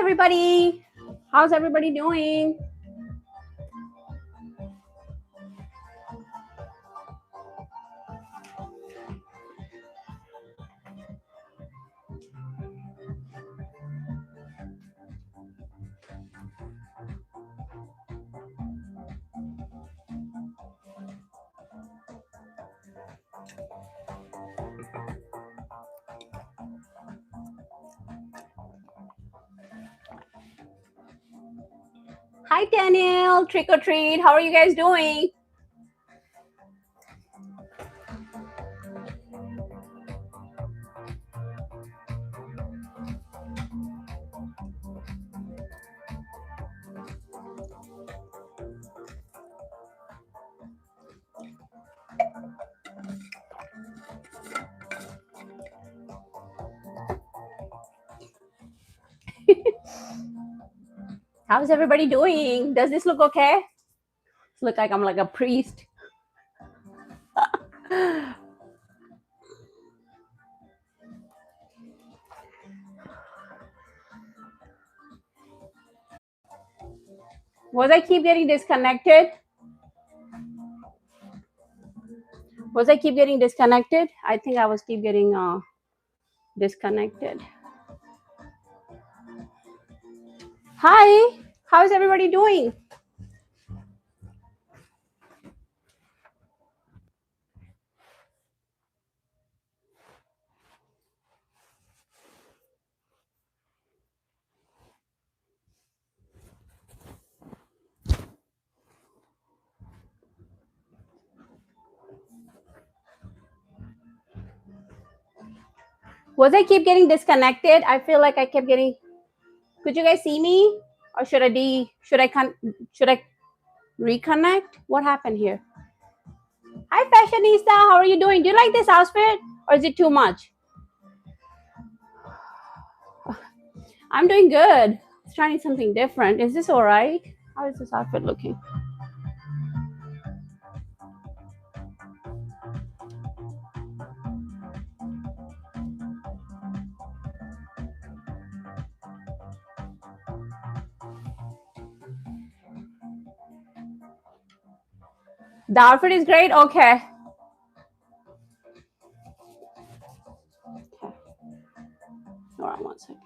everybody. How's everybody doing? Hi, Daniel. Trick or treat. How are you guys doing? How's everybody doing? Does this look okay? Look like I'm like a priest. Was I keep getting disconnected? I think I was keep getting disconnected. Hi, how's everybody doing? Was I keep getting disconnected? I feel like I kept getting. Could you guys see me, or should I reconnect? What happened here? Hi, fashionista. How are you doing? Do you like this outfit, or is it too much? I'm doing good. Trying something different. Is this all right? How is this outfit looking? The outfit is great. Okay. Hold on one second.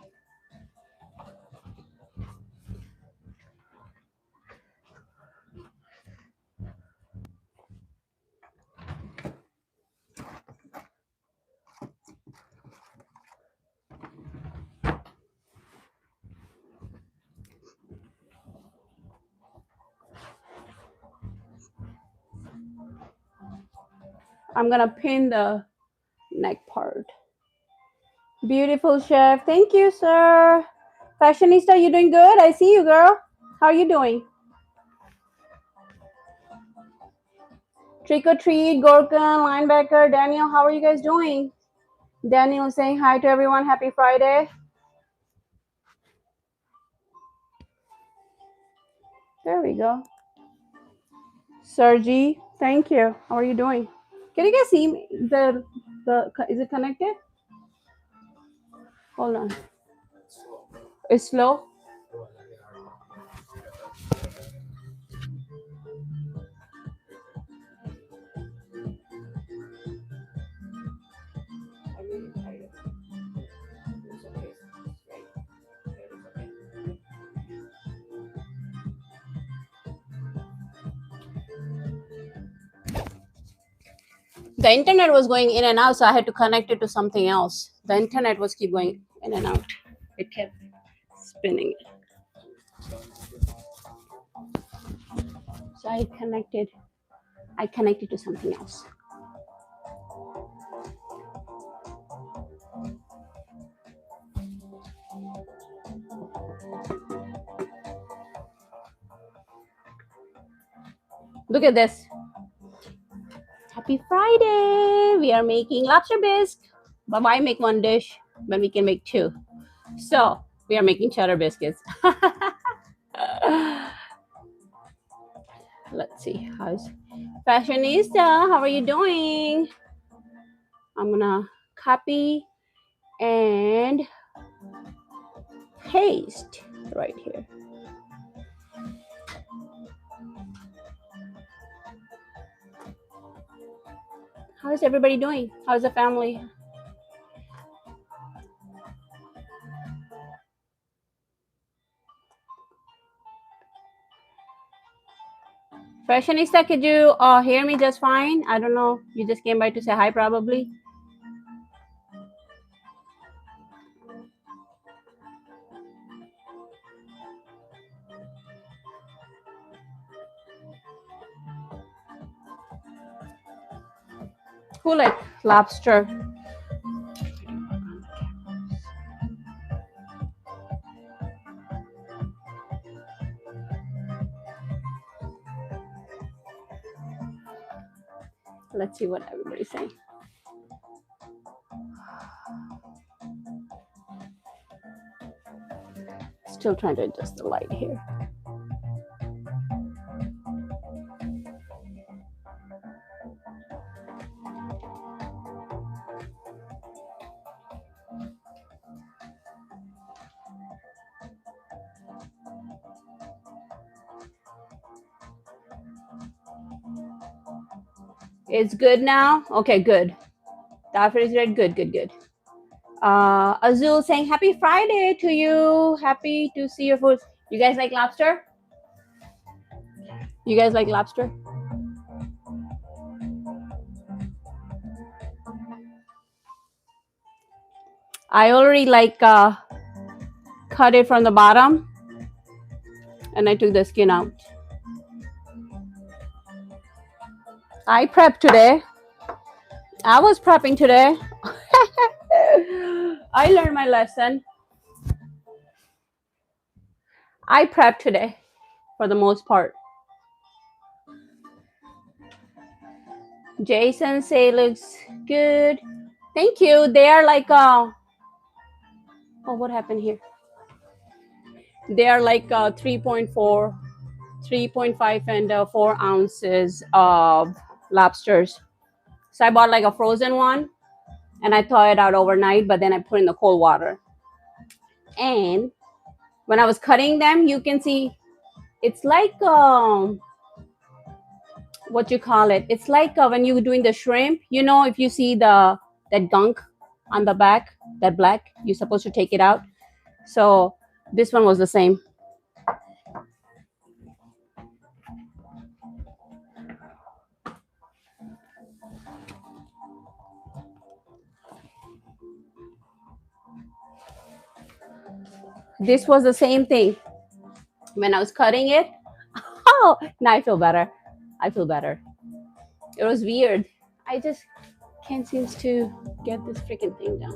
I'm gonna pin the neck part. Beautiful, chef. Thank you, sir. Fashionista, you doing good? I see you, girl. How are you doing? Trick or treat, Gorka, linebacker, Daniel. How are you guys doing? Daniel saying hi to everyone. Happy Friday. There we go. Sergi, thank you. How are you doing? Can you guys see me? Is it connected? Hold on. It's slow. The internet was going in and out, so I had to connect it to something else. The internet was keep going in and out. It kept spinning. So I connected to something else. Look at this. Happy Friday. We are making lobster bisque. But why make one dish when we can make two? So we are making cheddar biscuits. Let's see. How's fashionista? How are you doing? I'm gonna copy and paste. right here. How's everybody doing? How's the family? Fashionista, could you hear me just fine? I don't know. You just came by to say hi, probably. Who like lobster? Let's see what everybody's saying. Still trying to adjust the light here. It's good now? Okay, good. The outfit is red. Good, good, good. Azul saying happy Friday to you. Happy to see your food. You guys like lobster? You guys like lobster? I already like cut it from the bottom and I took the skin out. I prepped today. I was prepping today. I learned my lesson. I prepped today for the most part. Jason say looks good. Thank you. They are like oh, what happened here? They are like 3.4, 3.5 and 4 ounces of lobsters. So I bought like a frozen one and I thaw it out overnight, but then I put in the cold water. And when I was cutting them, you can see it's like what you call it. It's like when you're doing the shrimp, you know, if you see the that gunk on the back, that black, you're supposed to take it out. So this one was the same. This was the same thing when I was cutting it. Oh, now I feel better. I feel better. It was weird. I just can't seem to get this freaking thing down.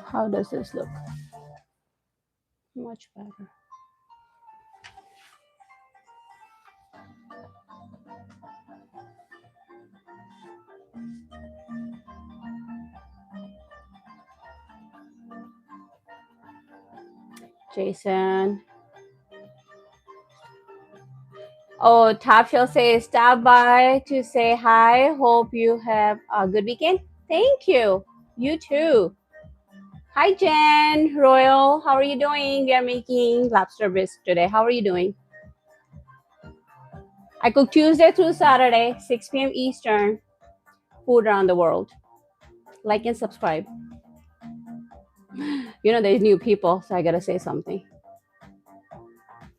How does this look? Much better. Jason. Oh, Top Shell says, stop by to say hi. Hope you have a good weekend. Thank you. You too. Hi, Jen. Royal, how are you doing? We are making lobster bisque today. How are you doing? I cook Tuesday through Saturday, 6 p.m. Eastern. Food around the world. Like and subscribe. You know, there's new people, so I gotta say something.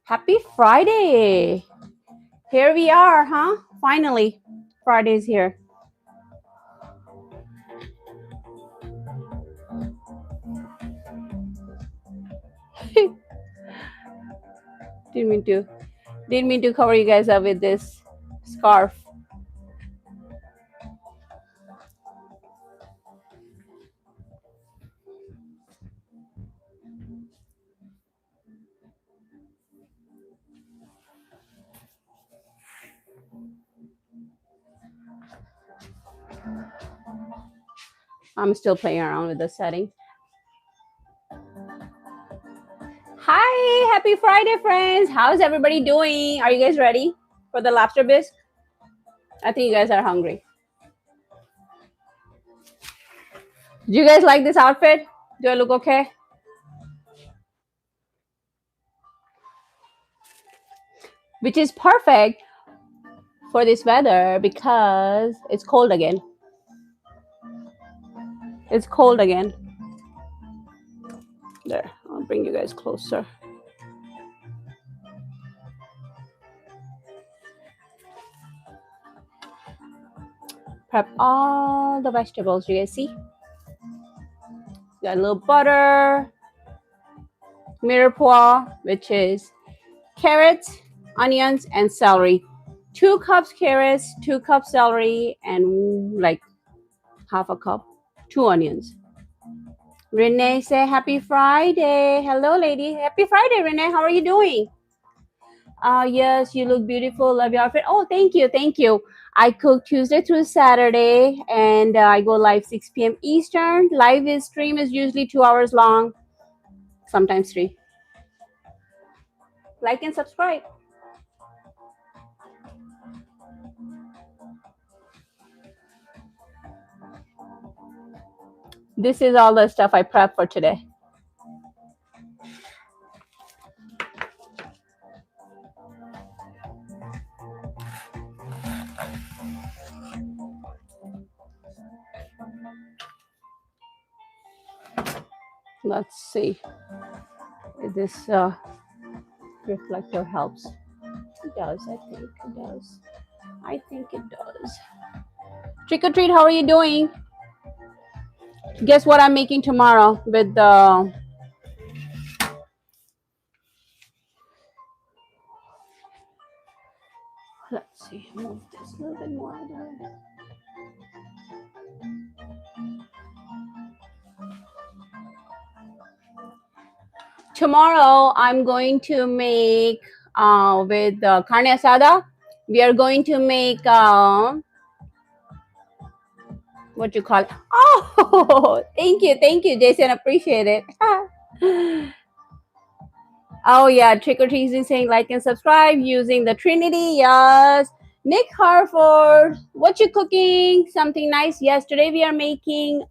Happy Friday. Here we are, huh? Finally, Friday's here. Didn't mean to cover you guys up with this scarf. I'm still playing around with the setting. Hi, happy Friday, friends. How's everybody doing? Are you guys ready for the lobster bisque? I think you guys are hungry. Do you guys like this outfit? Do I look okay? Which is perfect for this weather because it's cold again. It's cold again. There, I'll bring you guys closer. Prep all the vegetables. You guys see? Got a little butter, mirepoix, which is carrots, onions, and celery. 2 cups carrots, 2 cups celery, and like half a cup, 2 onions. Renee say happy Friday. Hello, lady. Happy Friday, Renee. How are you doing? Yes, you look beautiful. Love your outfit. Oh, thank you. Thank you. I cook Tuesday through Saturday, and I go live 6 p.m. Eastern. Live stream is usually 2 hours long, sometimes 3. Like and subscribe. This is all the stuff I prep for today. Let's see if this reflector helps. It does, I think it does. I think it does. Trick or treat, how are you doing? Guess what I'm making tomorrow with the let's see, move this a little bit more there. Tomorrow I'm going to make with carne asada. We are going to make what you call it? Oh, thank you, Jason. Appreciate it. Oh yeah, trick or treating, saying like and subscribe using the Trinity. Yes. Nick Harford, what you cooking? Something nice. Yes, today we are making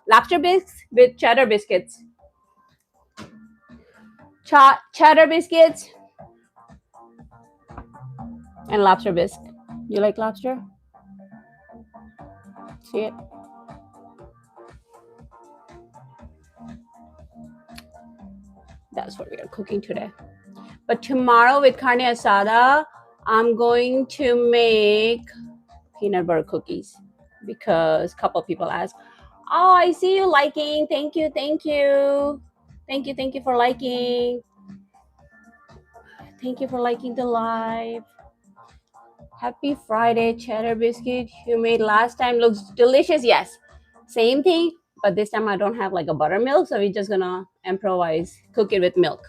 lobster bisques with cheddar biscuits. Cheddar biscuits and lobster bisque. You like lobster? See it? That's what we are cooking today. But tomorrow with carne asada, I'm going to make peanut butter cookies because a couple of people asked, oh, I see you liking. Thank you. Thank you for liking. Thank you for liking the live. Happy Friday, cheddar biscuit you made last time looks delicious. Yes, same thing, but this time I don't have like a buttermilk, so we're just gonna improvise, cook it with milk.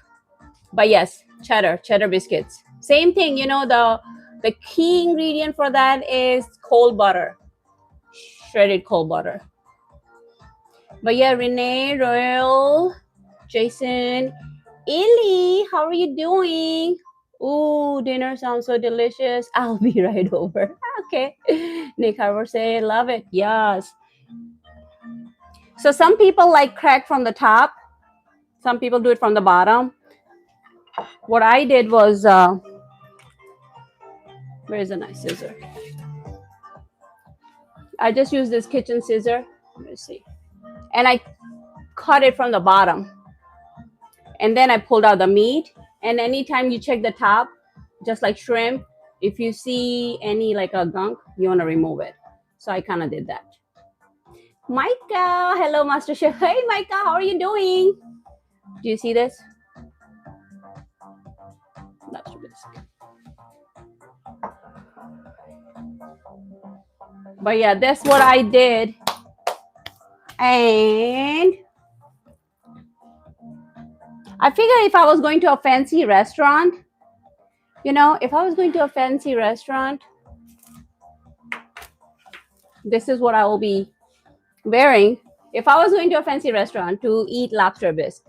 But yes, cheddar biscuits. Same thing, you know, the key ingredient for that is cold butter, shredded cold butter. But yeah, Renee, Royal, Jason, Illy, how are you doing? Ooh, dinner sounds so delicious. I'll be right over. Okay. Nick Harbour say, love it. Yes. So some people like crack from the top. Some people do it from the bottom. What I did was, where's a nice scissor? I just used this kitchen scissor. Let me see. And I cut it from the bottom. And then I pulled out the meat. And anytime you check the top, just like shrimp, if you see any like a gunk, you want to remove it. So I kind of did that. Micah, hello, Master Chef. Hey, Micah, how are you doing? Do you see this? Lobster bisque. But yeah, that's what I did. And I figured if I was going to a fancy restaurant, you know, if I was going to a fancy restaurant, this is what I will be wearing, if I was going to a fancy restaurant to eat lobster bisque,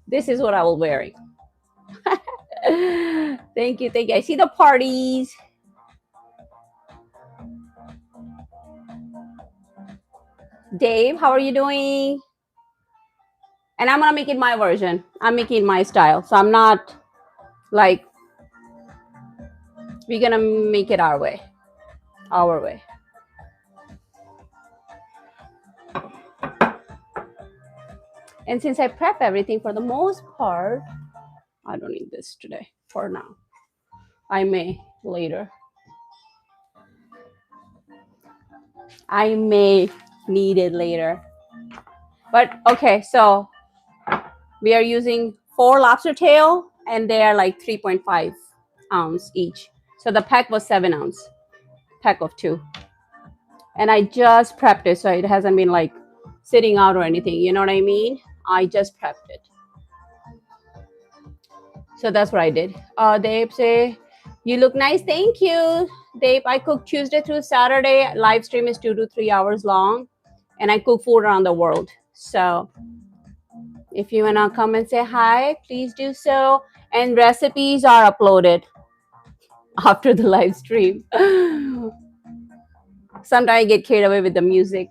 this is what I will wearing. Thank you, thank you. I see the parties. Dave, how are you doing? And I'm gonna make it my version. I'm making my style. So I'm not like, we're gonna make it our way. Our way. And since I prep everything for the most part, I don't need this today for now. I may later. I may need it later. But okay, so we are using 4 lobster tail and they are like 3.5 ounce each. So the pack was 7 ounce, pack of 2. And I just prepped it, so it hasn't been like sitting out or anything. You know what I mean? I just prepped it. So that's what I did. Dave say, you look nice. Thank you. Dave, I cook Tuesday through Saturday. Live stream is 2 to 3 hours long. And I cook food around the world. So if you want to come and say hi, please do so. And recipes are uploaded after the live stream. Sometimes I get carried away with the music.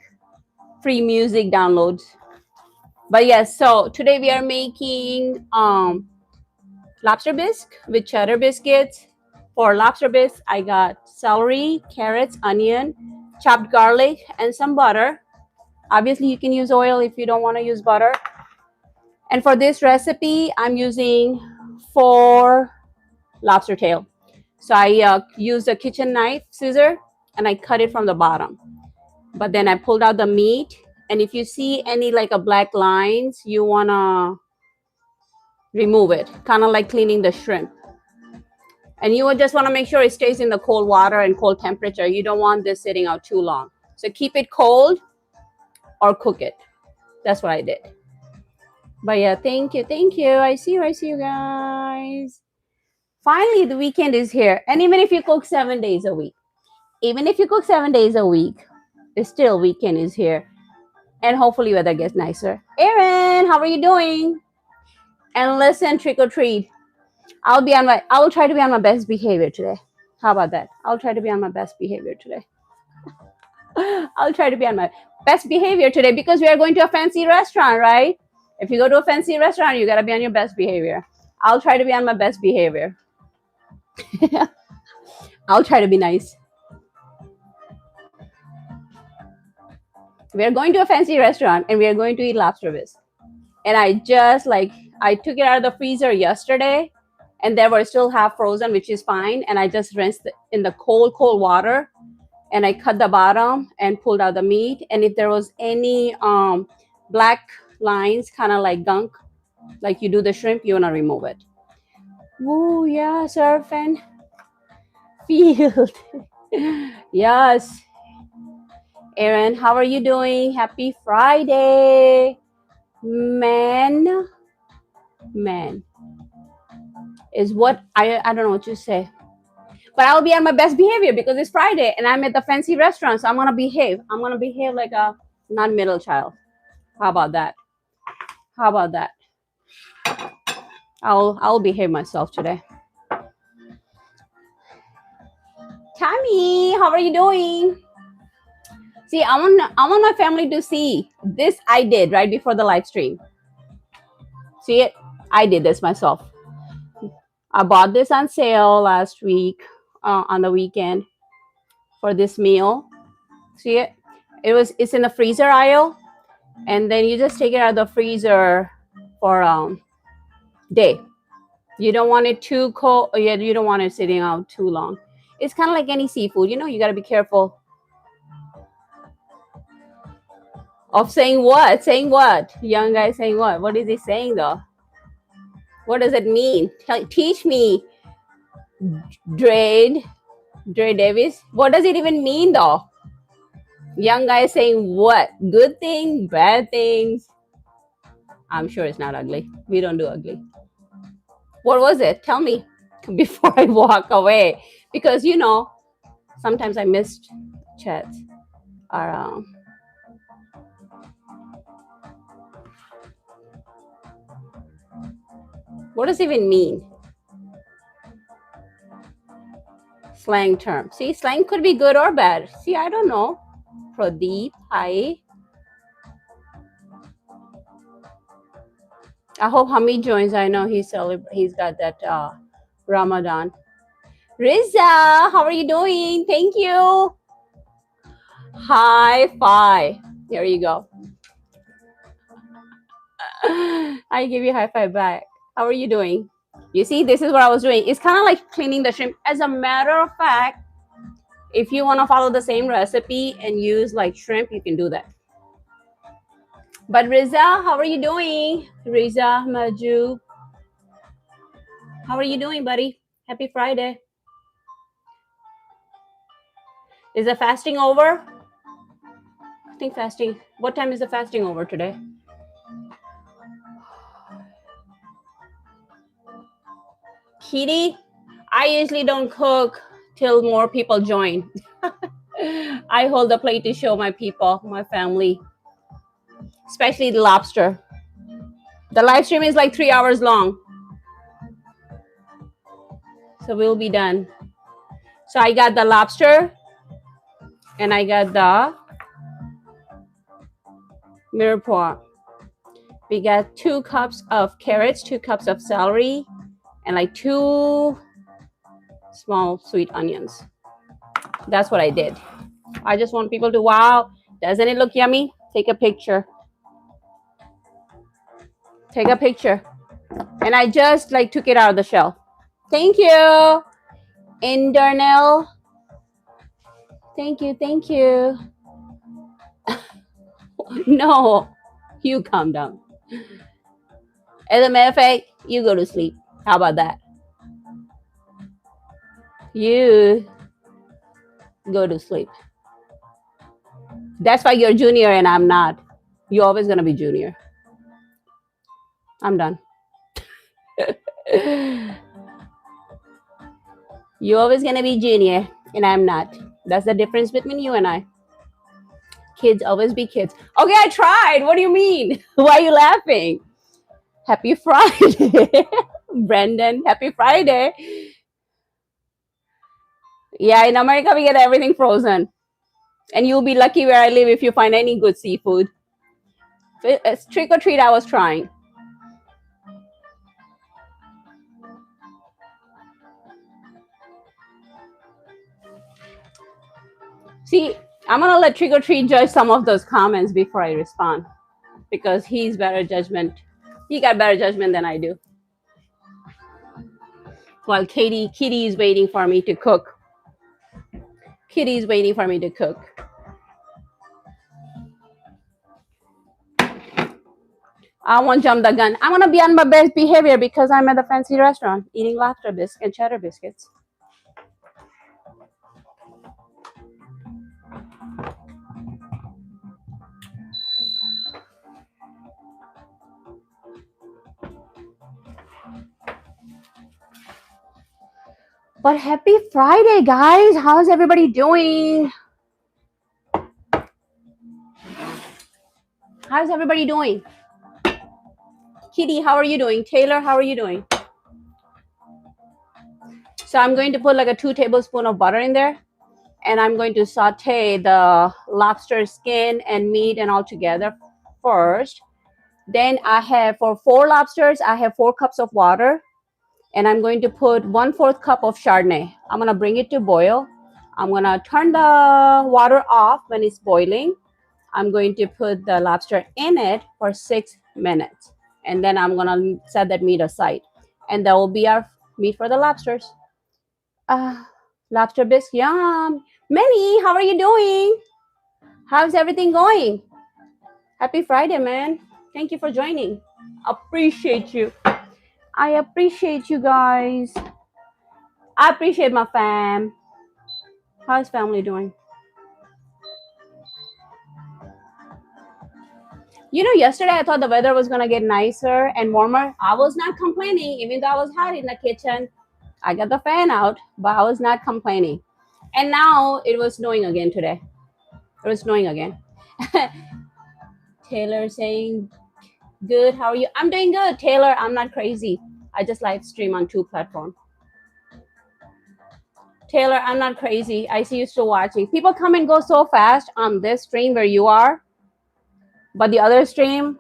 Free music downloads. But yes, so today we are making lobster bisque with cheddar biscuits. For lobster bisque, I got celery, carrots, onion, chopped garlic, and some butter. Obviously, you can use oil if you don't want to use butter. And for this recipe, I'm using 4 lobster tail. So I used a kitchen knife, scissor, and I cut it from the bottom. But then I pulled out the meat. And if you see any like a black lines, you want to remove it, kind of like cleaning the shrimp. And you would just want to make sure it stays in the cold water and cold temperature. You don't want this sitting out too long. So keep it cold or cook it. That's what I did. But yeah, thank you. Thank you. I see you guys. Finally, the weekend is here. And even if you cook 7 days a week, it's still weekend is here. And hopefully weather gets nicer. Aaron, how are you doing? And listen, trick or treat. I will try to be on my best behavior today. How about that? I'll try to be on my best behavior today. I'll try to be on my best behavior today because we are going to a fancy restaurant, right? If you go to a fancy restaurant, you got to be on your best behavior. I'll try to be on my best behavior. I'll try to be nice. We are going to a fancy restaurant and we are going to eat lobster bisque. And I took it out of the freezer yesterday and they were still half frozen, which is fine. And I just rinsed it in the cold water and I cut the bottom and pulled out the meat. And if there was any black lines, kind of like gunk, like you do the shrimp, you want to remove it. Woo, yeah, surf and field. Yes. Aaron, how are you doing? Happy Friday. Man is what I don't know what you say. But I'll be on my best behavior because it's Friday and I'm at the fancy restaurant. So I'm going to behave. I'm going to behave like a non-middle child. How about that? I'll behave myself today. Tammy, how are you doing? See, I want my family to see this. I did right before the live stream. See it? I did this myself. I bought this on sale last week on the weekend for this meal. See it? It's in the freezer aisle, and then you just take it out of the freezer for day. You don't want it too cold. Yeah, you don't want it sitting out too long. It's kind of like any seafood. You know, you got to be careful of saying what. Saying what? Young guy saying what? What is he saying though? What does it mean? Teach me, Dre Davis. What does it even mean though? Young guy saying what? Good thing, bad things. I'm sure it's not ugly. We don't do ugly. What was it? Tell me before I walk away. Because, you know, sometimes I missed chats. What does it even mean? Slang term. See, slang could be good or bad. See, I don't know. Pradeep, hi. I hope Hamid joins. I know he's got that Ramadan. Riza, how are you doing? Thank you. High five. There you go. I give you a high five back. How are you doing? You see, this is what I was doing. It's kind of like cleaning the shrimp. As a matter of fact, if you want to follow the same recipe and use like shrimp, you can do that. But Riza, how are you doing? Riza Maju, how are you doing, buddy? Happy Friday. Is the fasting over? I think fasting. What time is the fasting over today? Kitty, I usually don't cook till more people join. I hold the plate to show my people, my family, especially the lobster. The live stream is like 3 hours long. So we'll be done. So I got the lobster and I got the mirepoix. We got 2 cups of carrots, 2 cups of celery, and like 2 small sweet onions. That's what I did. I just want people to, wow, doesn't it look yummy? Take a picture. Take a picture. And I just like took it out of the shell. Thank you. Indernell. Thank you, thank you. No, you calm down. As a matter of fact, you go to sleep. How about that? You go to sleep. That's why you're junior and I'm not. You're always going to be junior. I'm done. You're always going to be junior and I'm not. That's the difference between you and I. Kids always be kids. Okay, I tried. What do you mean? Why are you laughing? Happy Friday. Brendan, happy Friday. Yeah, in America, we get everything frozen. And you'll be lucky where I live if you find any good seafood. Trick or treat, I was trying. See, I'm going to let Trick or Treat judge some of those comments before I respond. Because he's better judgment. He got better judgment than I do. While Kitty is waiting for me to cook. Kitty is waiting for me to cook. I won't jump the gun. I'm going to be on my best behavior because I'm at a fancy restaurant eating Lobster Bisque and Cheddar biscuits. But happy Friday, guys. How's everybody doing? How's everybody doing? Kitty, how are you doing? Taylor, how are you doing? So I'm going to put like a 2 tablespoons of butter in there. And I'm going to saute the lobster skin and meat and all together first. Then I have, for 4 lobsters, I have 4 cups of water. And I'm going to put 1/4 cup of chardonnay. I'm going to bring it to boil. I'm going to turn the water off when it's boiling. I'm going to put the lobster in it for 6 minutes. And then I'm going to set that meat aside. And that will be our meat for the lobsters. Lobster bisque, yum. Minnie, how are you doing? How's everything going? Happy Friday, man. Thank you for joining. Appreciate you. I appreciate you guys. I appreciate my fam. How's family doing? You know, yesterday I thought the weather was going to get nicer and warmer. I was not complaining, even though I was hot in the kitchen. I got the fan out, but I was not complaining. And now it was snowing again today. It was snowing again. Taylor saying, good, how are you? I'm doing good, Taylor. I'm not crazy. I just live stream on 2 platforms. Taylor, I'm not crazy. I see you still watching. People come and go so fast on this stream where you are, but the other stream,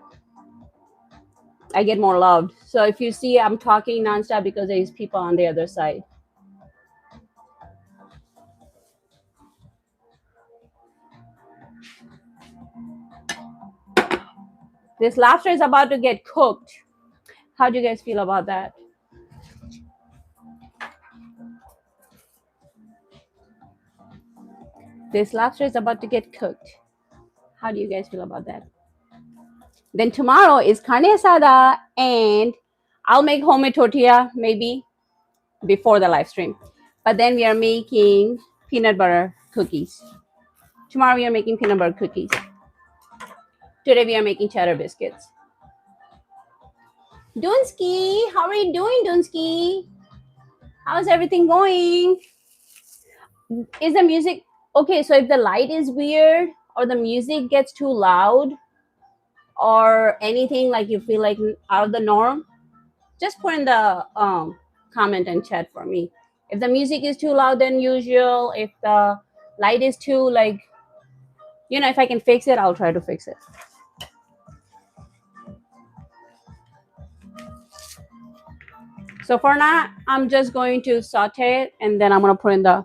I get more loved. So if you see I'm talking nonstop because there's people on the other side. This lobster is about to get cooked. How do you guys feel about that? This lobster is about to get cooked. How do you guys feel about that? Then tomorrow is carne asada, and I'll make homemade tortilla maybe before the live stream. But then we are making peanut butter cookies. Tomorrow we are making peanut butter cookies. Today we are making cheddar biscuits. Dunsky, how are you doing, Dunsky? How's everything going? Is the music okay? So if the light is weird or the music gets too loud or anything like you feel like out of the norm, just put in the comment and chat for me. If the music is too loud than usual, if the light is too like, if I can fix it, I'll try to fix it. So for now, I'm just going to saute it, and then I'm going to put in the...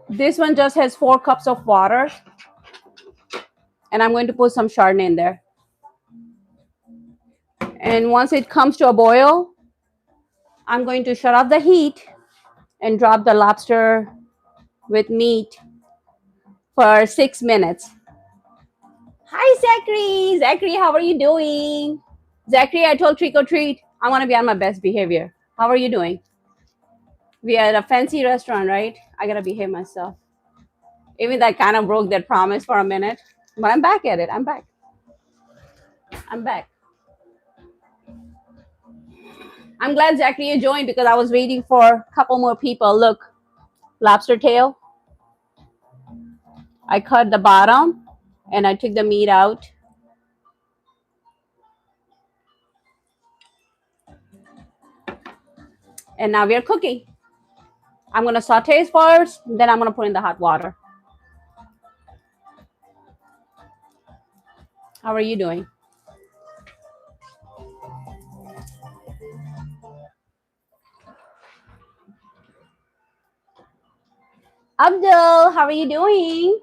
This one just has 4 cups of water, and I'm going to put some chardonnay in there. And once it comes to a boil, I'm going to shut off the heat and drop the lobster with meat for 6 minutes. Hi, Zachary. Zachary, how are you doing? Zachary, I told trick or treat, I want to be on my best behavior. How are you doing? We are at a fancy restaurant, right? I got to behave myself. Even that kind of broke that promise for a minute, but I'm back at it. I'm back. I'm glad Zachary you joined because I was waiting for a couple more people. Look, lobster tail. I cut the bottom and I took the meat out. And now we are cooking. I'm going to saute first, then I'm going to put in the hot water. How are you doing? Abdul, how are you doing?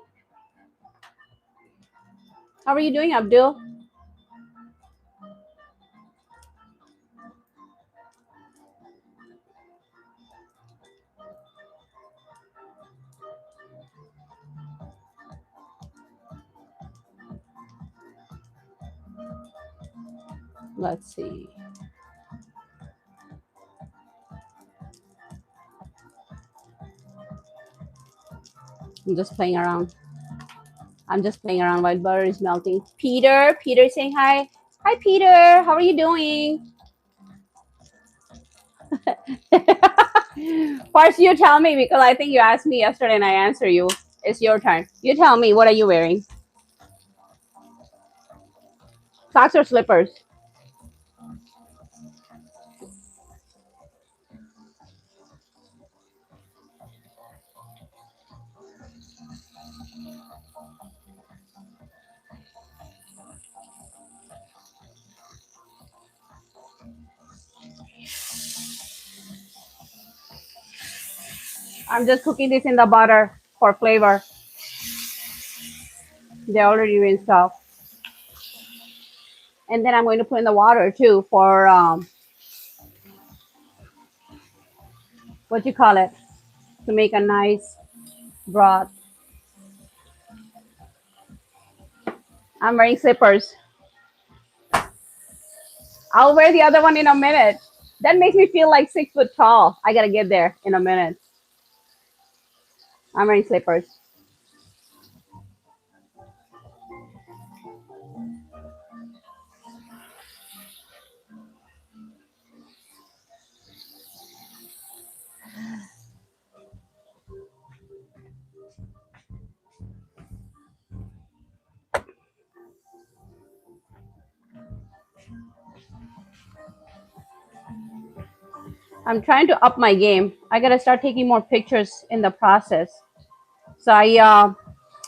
How are you doing, Abdul? Let's see. I'm just playing around. While butter is melting. Peter saying hi. Hi, Peter. How are you doing? First, you tell me because I think you asked me yesterday and I answer you. It's your turn. You tell me, what are you wearing? Socks or slippers? I'm just cooking this in the butter for flavor. They already rinsed off. And then I'm going to put in the water too for, what you call it, to make a nice broth. I'm wearing slippers. I'll wear the other one in a minute. That makes me feel like 6 foot tall. I gotta get there in a minute. I'm wearing slippers. I'm trying to up my game. I gotta start taking more pictures in the process. So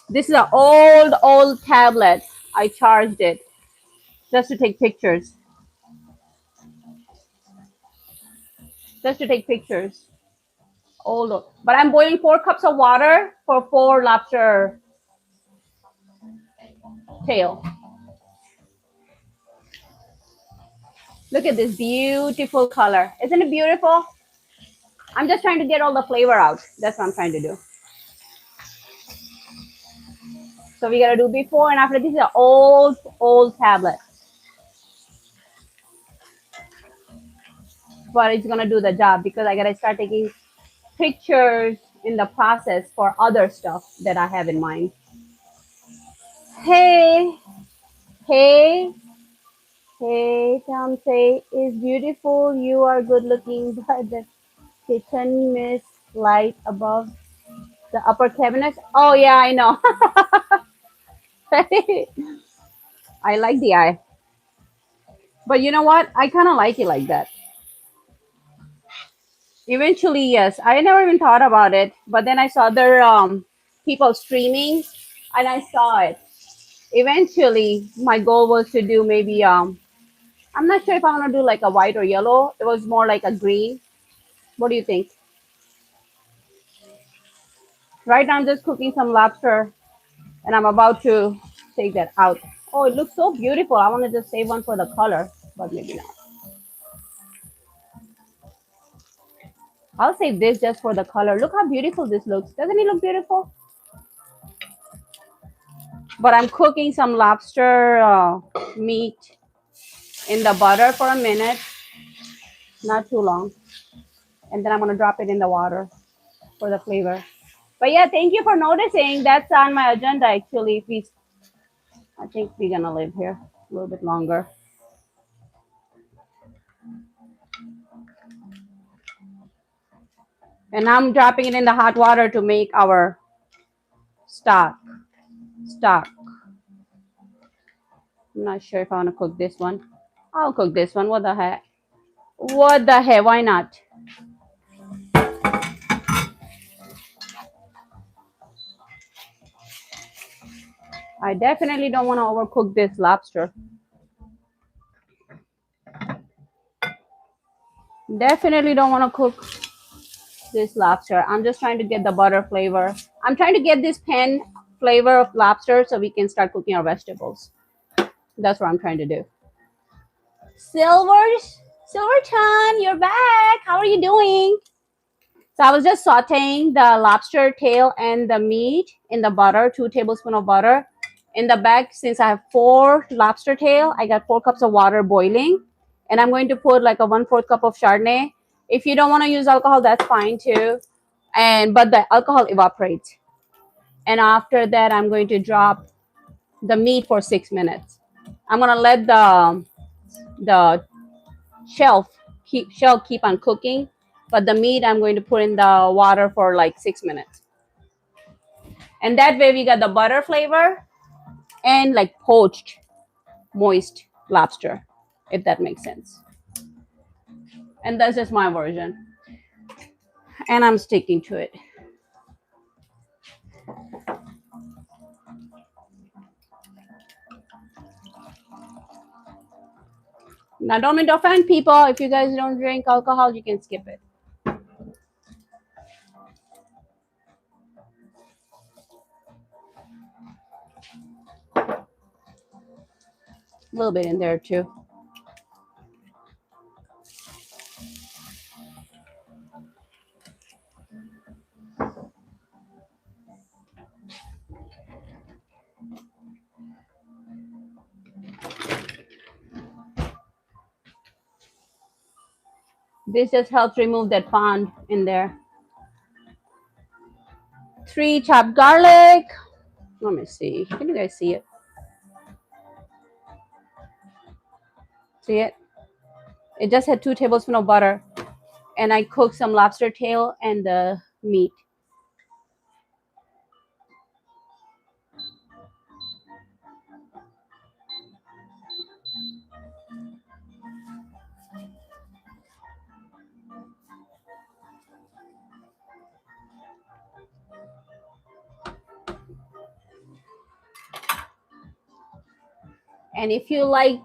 this is an old tablet. I charged it just to take pictures. Just to take pictures. Old, but I'm boiling 4 cups of water for 4 lobster tail. Look at this beautiful color. Isn't it beautiful? I'm just trying to get all the flavor out. That's what I'm trying to do. So we gotta do before and after. This is an old tablet. But it's gonna do the job because I gotta start taking pictures in the process for other stuff that I have in mind. Hey, hey, hey, Tom say is beautiful. You are good looking, but the kitchen miss light above the upper cabinet. Oh yeah, I know. I like the eye. But you know what? I kind of like it like that. Eventually, yes. I never even thought about it, but then I saw other people streaming, and I saw it. Eventually, my goal was to do maybe I'm not sure if I want to do like a white or yellow. It was more like a green. What do you think? Right now, I'm just cooking some lobster, and I'm about to take that out. Oh, it looks so beautiful. I want to just save one for the color, but maybe not. I'll save this just for the color. Look how beautiful this looks. Doesn't it look beautiful? But I'm cooking some lobster meat in the butter for a minute, not too long. And then I'm going to drop it in the water for the flavor. But yeah, thank you for noticing. That's on my agenda actually. I think we're going to live here a little bit longer. And I'm dropping it in the hot water to make our stock. I'm not sure if I want to cook this one. I'll cook this one. What the heck? What the heck? Why not? I definitely don't want to overcook this lobster. Definitely don't want to cook this lobster. I'm just trying to get the butter flavor. I'm trying to get this pan flavor of lobster so we can start cooking our vegetables. That's what I'm trying to do. Silverton, you're back. How are you doing? So I was just sauteing the lobster tail and the meat in the butter, 2 tablespoons of butter. In the bag, since I have 4 lobster tail, I got 4 cups of water boiling. And I'm going to put like a 1/4 cup of chardonnay. If you don't want to use alcohol, that's fine too. But the alcohol evaporates. And after that, I'm going to drop the meat for 6 minutes. I'm gonna let the shell keep on cooking, but the meat I'm going to put in the water for like 6 minutes. And that way we got the butter flavor and like poached, moist lobster, if that makes sense. And that's just my version. And I'm sticking to it. Now, don't mean to offend people. If you guys don't drink alcohol, you can skip it. A little bit in there too. This just helps remove that pond in there. 3 chopped garlic. Let me see. Can you guys see it? See it? It just had 2 tablespoons of butter. And I cooked some lobster tail and the meat. And if you like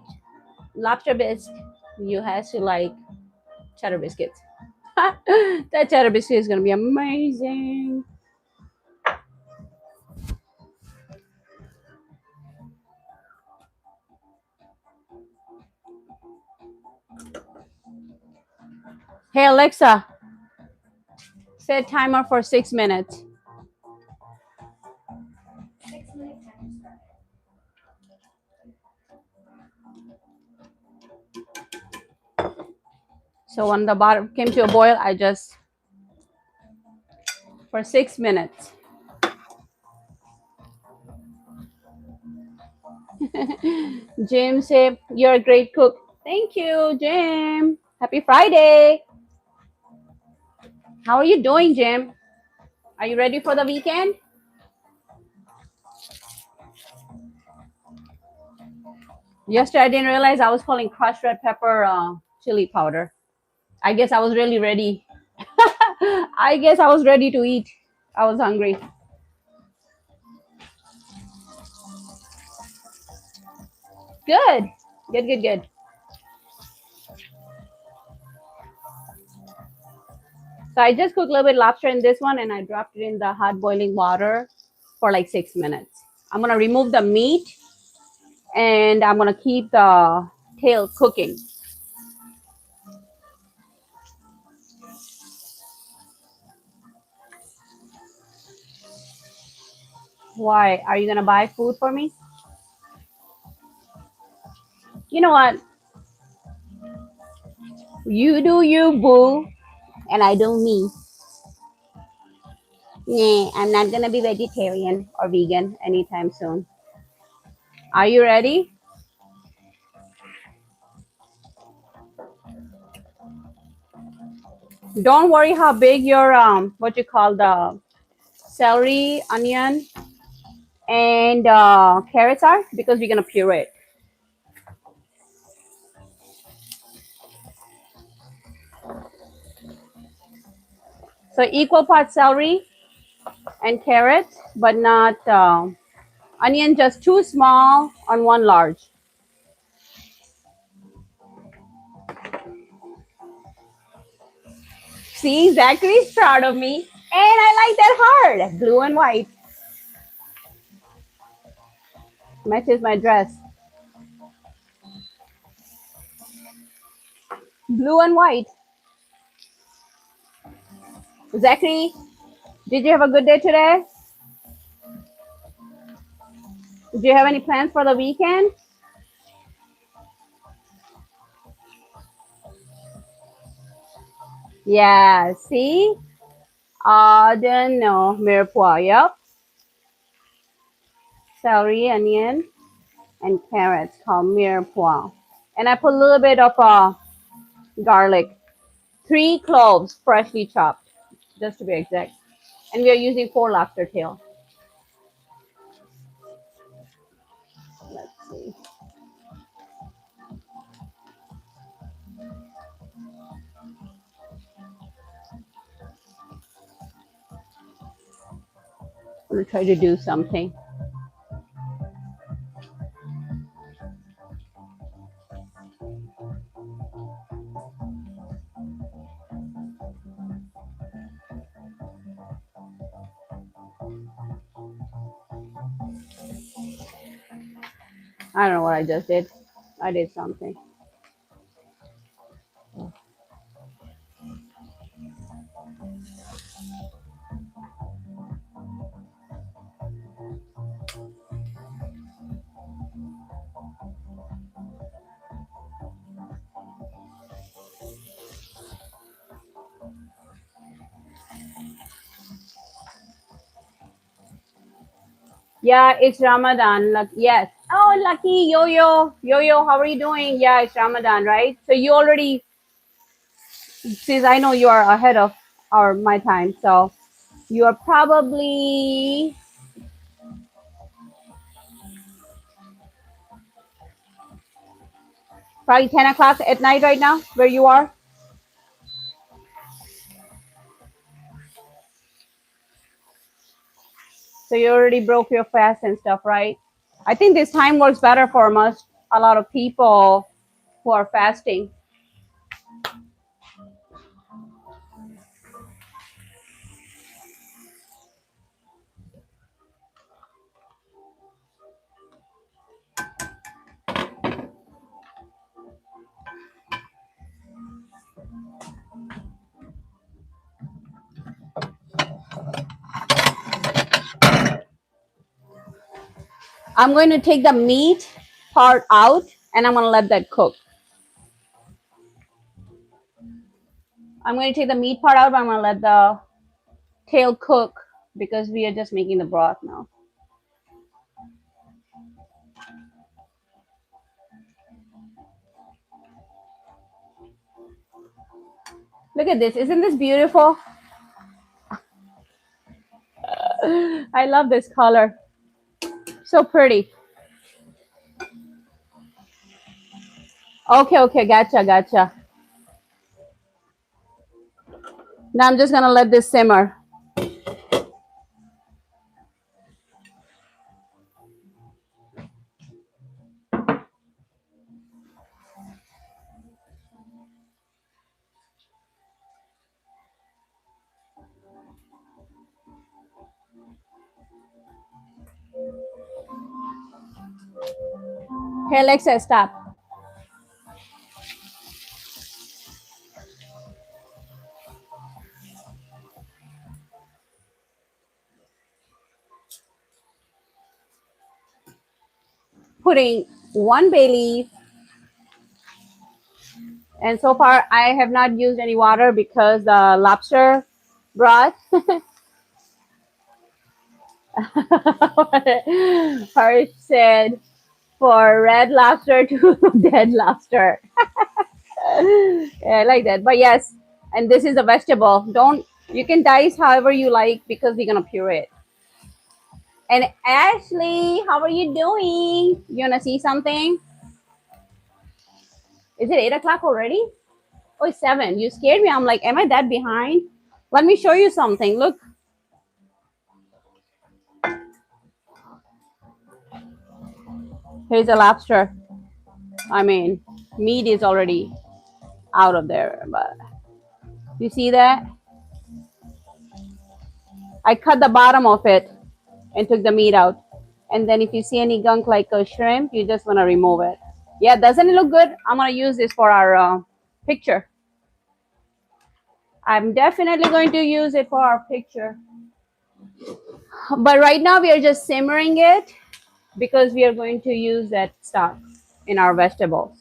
lobster bisque, you have to like cheddar biscuits. That cheddar biscuit is gonna be amazing. Hey Alexa, set timer for 6 minutes. 6 minute timer started. So when the bottom came to a boil, I just for 6 minutes. Jim said, "You're a great cook." Thank you, Jim. Happy Friday. How are you doing, Jim? Are you ready for the weekend? Yesterday, I didn't realize I was calling crushed red pepper chili powder. I guess I was really ready. I guess I was ready to eat. I was hungry. Good. Good, good, good. So I just cooked a little bit lobster in this one and I dropped it in the hot boiling water for like 6 minutes. I'm going to remove the meat and I'm going to keep the tail cooking. Why? Are you going to buy food for me? You know what? You do you, boo, and I do me. Nah, I'm not going to be vegetarian or vegan anytime soon. Are you ready? Don't worry how big your what you call the celery, onion, and carrots are because we're gonna puree it. So equal parts celery and carrots, but not onion. Just two small on one large. See, Zachary's proud of me, and I like that heart, blue and white. Matches my dress, blue and white. Zachary, did you have a good day today? Do you have any plans for the weekend? Yeah, see? I don't know. Mirepoix, yep. Celery, onion, and carrots called mirepoix. And I put a little bit of garlic. 3 cloves, freshly chopped, just to be exact. And we are using 4 lobster tail. Let's see. I'm gonna try to do something. I don't know what I just did. I did something. Yeah, it's Ramadan. Yes. Oh, lucky Yo-Yo. Yo-Yo, how are you doing? Yeah, it's Ramadan, right? So you already, since I know you are ahead of my time, so you are probably 10 o'clock at night right now, where you are. So you already broke your fast and stuff, right? I think this time works better for us. a lot of people who are fasting. I'm going to take the meat part out and I'm going to let that cook. I'm going to take the meat part out, but I'm going to let the tail cook because we are just making the broth now. Look at this. Isn't this beautiful? I love this color. So pretty. Okay, okay, gotcha. Now I'm just going to let this simmer. Hey, Alexa, stop. Putting one bay leaf. And so far, I have not used any water because the lobster broth. Harsh said, for red lobster to dead lobster. Yeah, I like that. But yes, and this is a vegetable. Don't You can dice however you like because we're gonna puree it. And Ashley, how are you doing? You wanna see something? Is it 8 o'clock already? Oh, it's 7. You scared me. I'm like, am I that behind? Let me show you something. Look, here's a lobster. I mean, meat is already out of there, but you see that? I cut the bottom of it and took the meat out. And then if you see any gunk like a shrimp, you just want to remove it. Yeah, doesn't it look good? I'm going to use this for our picture. I'm definitely going to use it for our picture. But right now we are just simmering it because we are going to use that stock in our vegetables.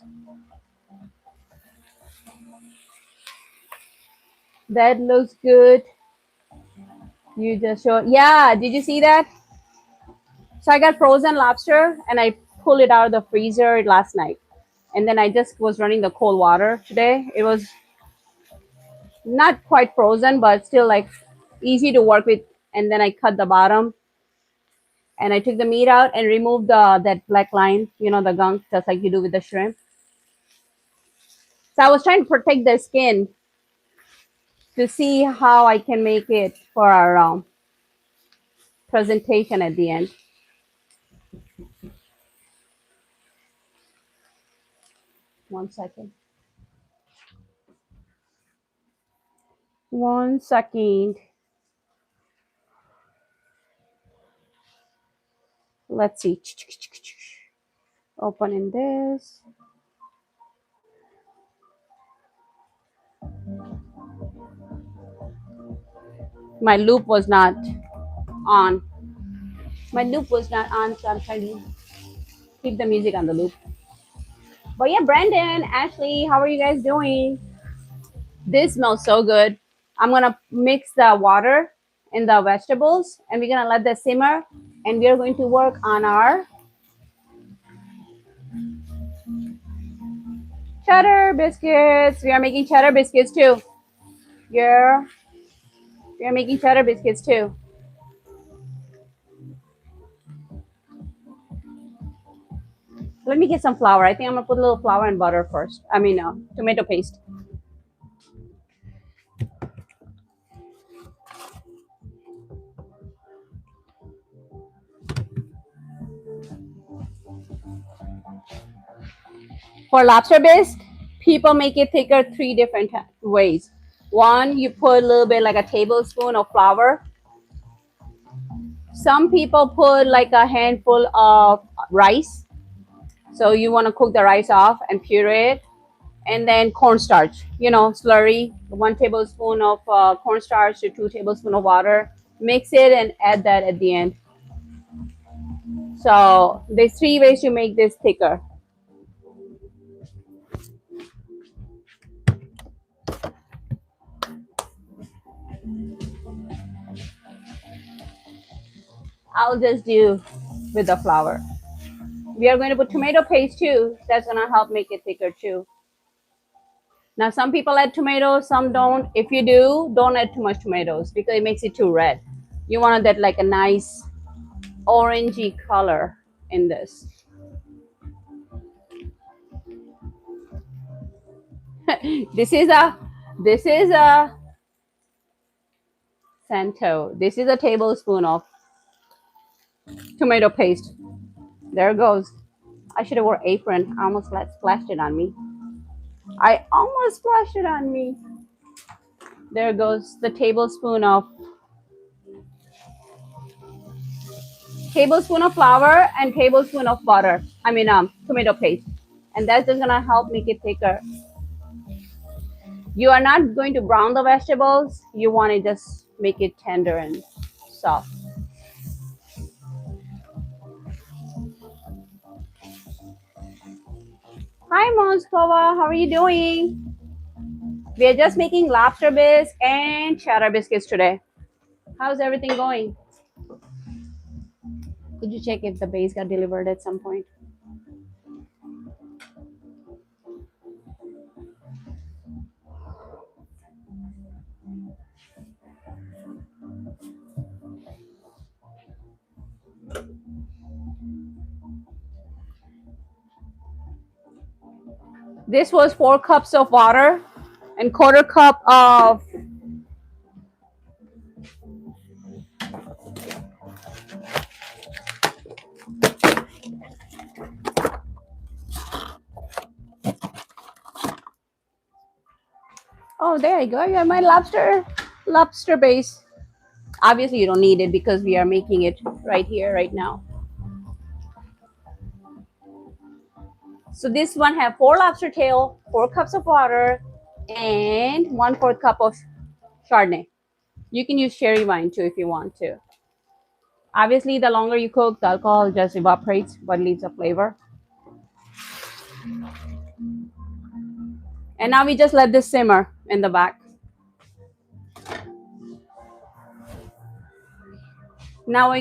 That looks good. You just showed. Yeah, did you see that? So I got frozen lobster and I pulled it out of the freezer last night. And then I just was running the cold water today. It was not quite frozen, but still like easy to work with. And then I cut the bottom and I took the meat out and removed that black line, the gunk, just like you do with the shrimp. So I was trying to protect the skin to see how I can make it for our presentation at the end. One second. One second. Let's see. Opening this. My loop was not on. My loop was not on, so I'm trying to keep the music on the loop. But yeah, Brandon, Ashley, how are you guys doing? This smells so good. I'm gonna mix the water in the vegetables and we're gonna let that simmer and we are going to work on our cheddar biscuits. We are making cheddar biscuits too. Yeah, we are making cheddar biscuits too. Let me get some flour. I think I'm gonna put a little flour and butter first. I mean, tomato paste. For lobster bisque, people make it thicker 3 different ways. One, you put a little bit like a tablespoon of flour. Some people put like a handful of rice. So you want to cook the rice off and puree it. And then cornstarch, slurry, 1 tablespoon of cornstarch to 2 tablespoons of water. Mix it and add that at the end. So there's 3 ways to make this thicker. I'll just do with the flour. We are going to put tomato paste too. That's going to help make it thicker too. Now, some people add tomatoes, some don't. If you do, don't add too much tomatoes because it makes it too red. You want that like a nice orangey color in this. This is a Santo. This is a tablespoon of tomato paste. There it goes. I should have worn apron. I almost splashed it on me. There goes the tablespoon of flour and tablespoon of butter. Tomato paste. And that's just gonna help make it thicker. You are not going to brown the vegetables. You want to just make it tender and soft. Hi, Moskova. How are you doing? We are just making lobster bisque and cheddar biscuits today. How's everything going? Could you check if the base got delivered at some point? This was 4 cups of water and 1/4 cup of oh, there you go. You have my lobster base. Obviously, you don't need it because we are making it right here, right now. So this one have 4 lobster tail, 4 cups of water, and 1/4 cup of chardonnay. You can use cherry wine too if you want to. Obviously, the longer you cook, the alcohol just evaporates but leaves a flavor. And now we just let this simmer in the back. Now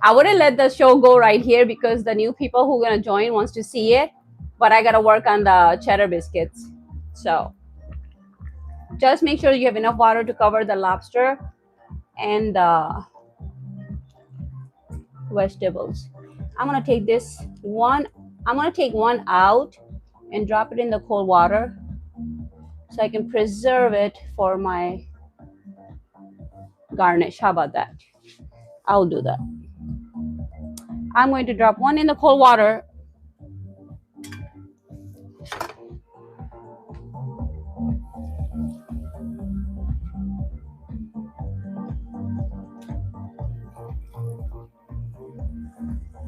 I wouldn't let the show go right here because the new people who are gonna join wants to see it, but I gotta work on the cheddar biscuits. So just make sure you have enough water to cover the lobster and the vegetables. I'm gonna take take one out and drop it in the cold water so I can preserve it for my garnish. How about that? I'll do that. I'm going to drop one in the cold water.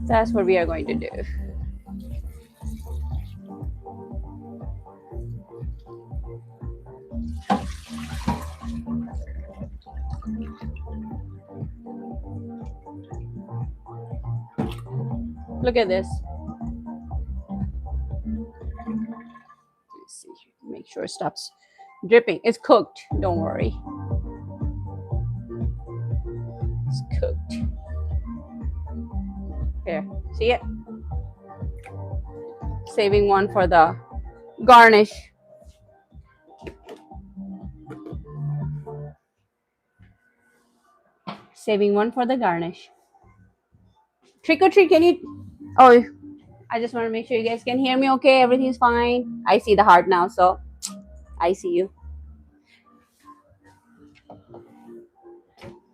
That's what we are going to do. Look at this. Let's see. Make sure it stops dripping. It's cooked. Don't worry. It's cooked. Here, see it? Saving one for the garnish. Saving one for the garnish. Trick or treat, can you? Oh, I just want to make sure you guys can hear me okay. Everything's fine. I see the heart now, so I see you.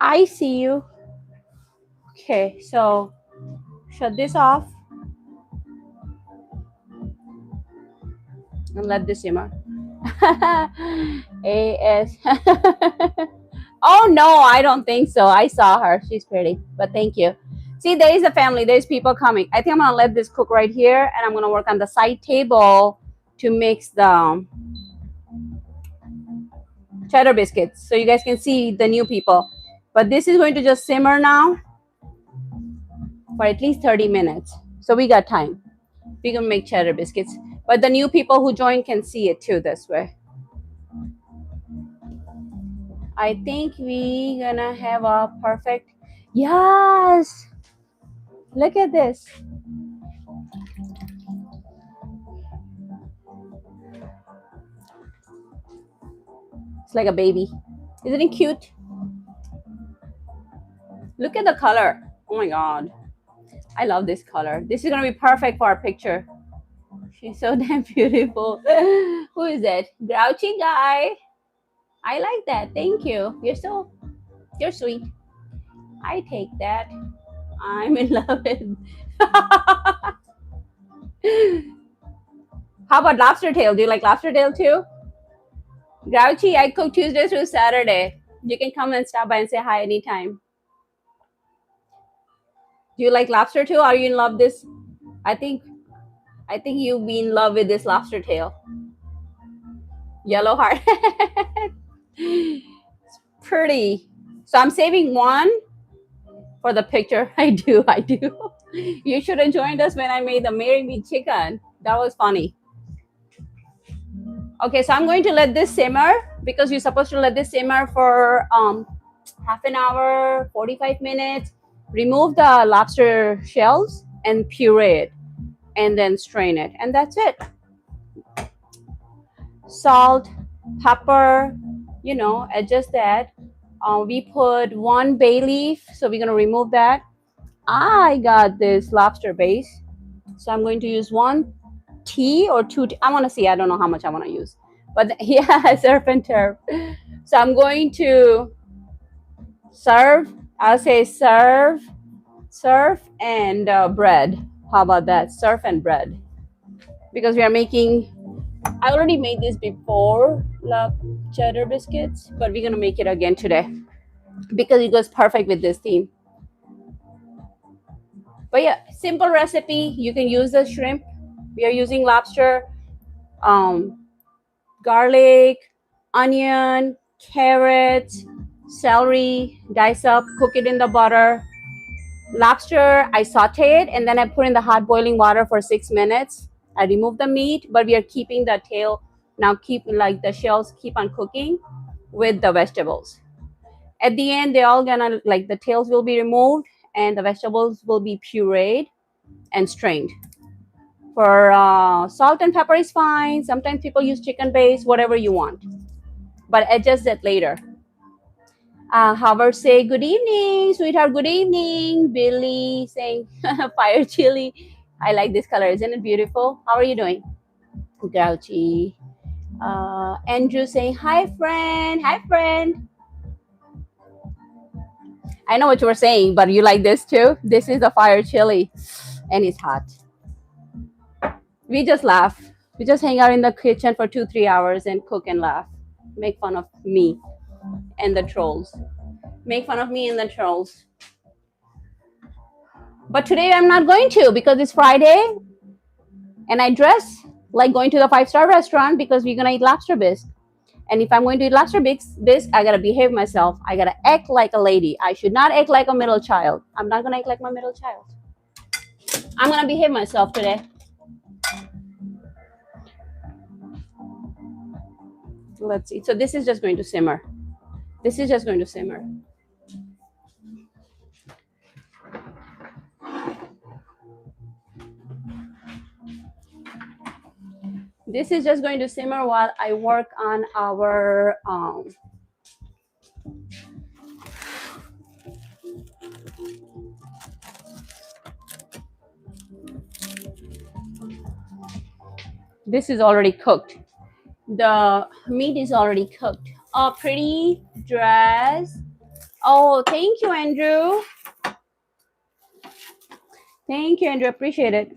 I see you. Okay, so shut this off. And let this simmer. AS. Oh no, I don't think so. I saw her. She's pretty, but thank you. See, there is a family. There's people coming. I think I'm gonna let this cook right here, and I'm gonna work on the side table to mix the cheddar biscuits, so you guys can see the new people. But this is going to just simmer now for at least 30 minutes. So we got time. We can make cheddar biscuits. But the new people who join can see it too this way. I think we gonna have a perfect, yes, look at this. It's like a baby. Isn't it cute? Look at the color. Oh my God. I love this color. This is gonna be perfect for our picture. She's so damn beautiful. Who is it? Grouchy guy. I like that. Thank you. You're sweet. I take that. I'm in love with. How about lobster tail? Do you like lobster tail too? Grouchy, I cook Tuesday through Saturday. You can come and stop by and say hi anytime. Do you like lobster too? Are you in love this? I think you'll be in love with this lobster tail. Yellow heart. It's pretty. So I'm saving one for the picture. I do. You should have joined us when I made the Marry Me chicken. That was funny. Okay, so I'm going to let this simmer because you're supposed to let this simmer for half an hour, 45 minutes. Remove the lobster shells and puree it and then strain it. And that's it. Salt, pepper, adjust that. We put 1 bay leaf, so we're going to remove that. I got this lobster base, so I'm going to use 1 tea or 2 I want to see. I don't know how much I want to use. But yeah, surf and turf. So I'm going to serve. I'll say serve and bread. How about that? Surf and bread. Because we are making, I already made this before, cheddar biscuits, but we're going to make it again today because it goes perfect with this theme. But yeah, simple recipe. You can use the shrimp. We are using lobster, garlic, onion, carrots, celery, dice up, cook it in the butter. Lobster, I saute it and then I put in the hot boiling water for 6 minutes. I remove the meat, but we are keeping the tail. Now keep like the shells keep on cooking with the vegetables. At the end, they're all gonna like the tails will be removed and the vegetables will be pureed and strained. For salt and pepper is fine. Sometimes people use chicken base, whatever you want, but adjust that later. Howard say good evening, sweetheart. Good evening. Billy saying fire chili. I like this color. Isn't it beautiful? How are you doing? Grouchy. Andrew saying hi, friend. Hi, friend. I know what you were saying, but you like this too? This is the fire chili, and it's hot. We just laugh. We just hang out in the kitchen for 2-3 hours and cook and laugh. Make fun of me and the trolls. Make fun of me and the trolls. But today I'm not going to because it's Friday and I dress like going to the 5-star restaurant because we're gonna eat lobster bisque. And if I'm going to eat lobster bisque, I gotta behave myself. I gotta act like a lady. I should not act like a middle child. I'm not gonna act like my middle child. I'm gonna behave myself today. Let's see. So this is just going to simmer. This is just going to simmer. This is just going to simmer while I work on our this is already cooked. The meat is already cooked. Oh, pretty dress. Oh, thank you, Andrew. Thank you, Andrew. Appreciate it.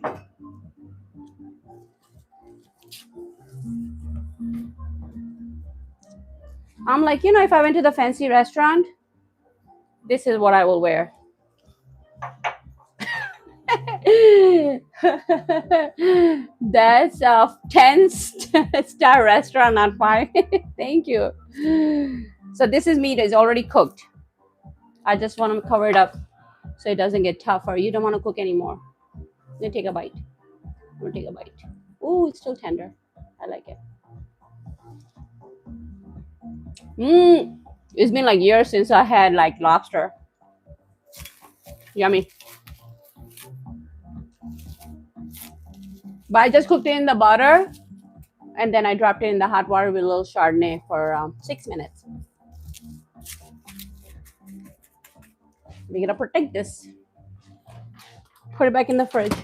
I'm like, if I went to the fancy restaurant, this is what I will wear. That's a 10-star restaurant, not 5. Thank you. So this is meat is already cooked. I just want to cover it up so it doesn't get tougher. You don't want to cook anymore. Then take a bite. I'm gonna take a bite. Ooh, it's still tender. I like it. It's been like years since I had like lobster. Yummy. But I just cooked it in the butter and then I dropped it in the hot water with a little chardonnay for 6 minutes. We're gonna protect this. Put it back in the fridge.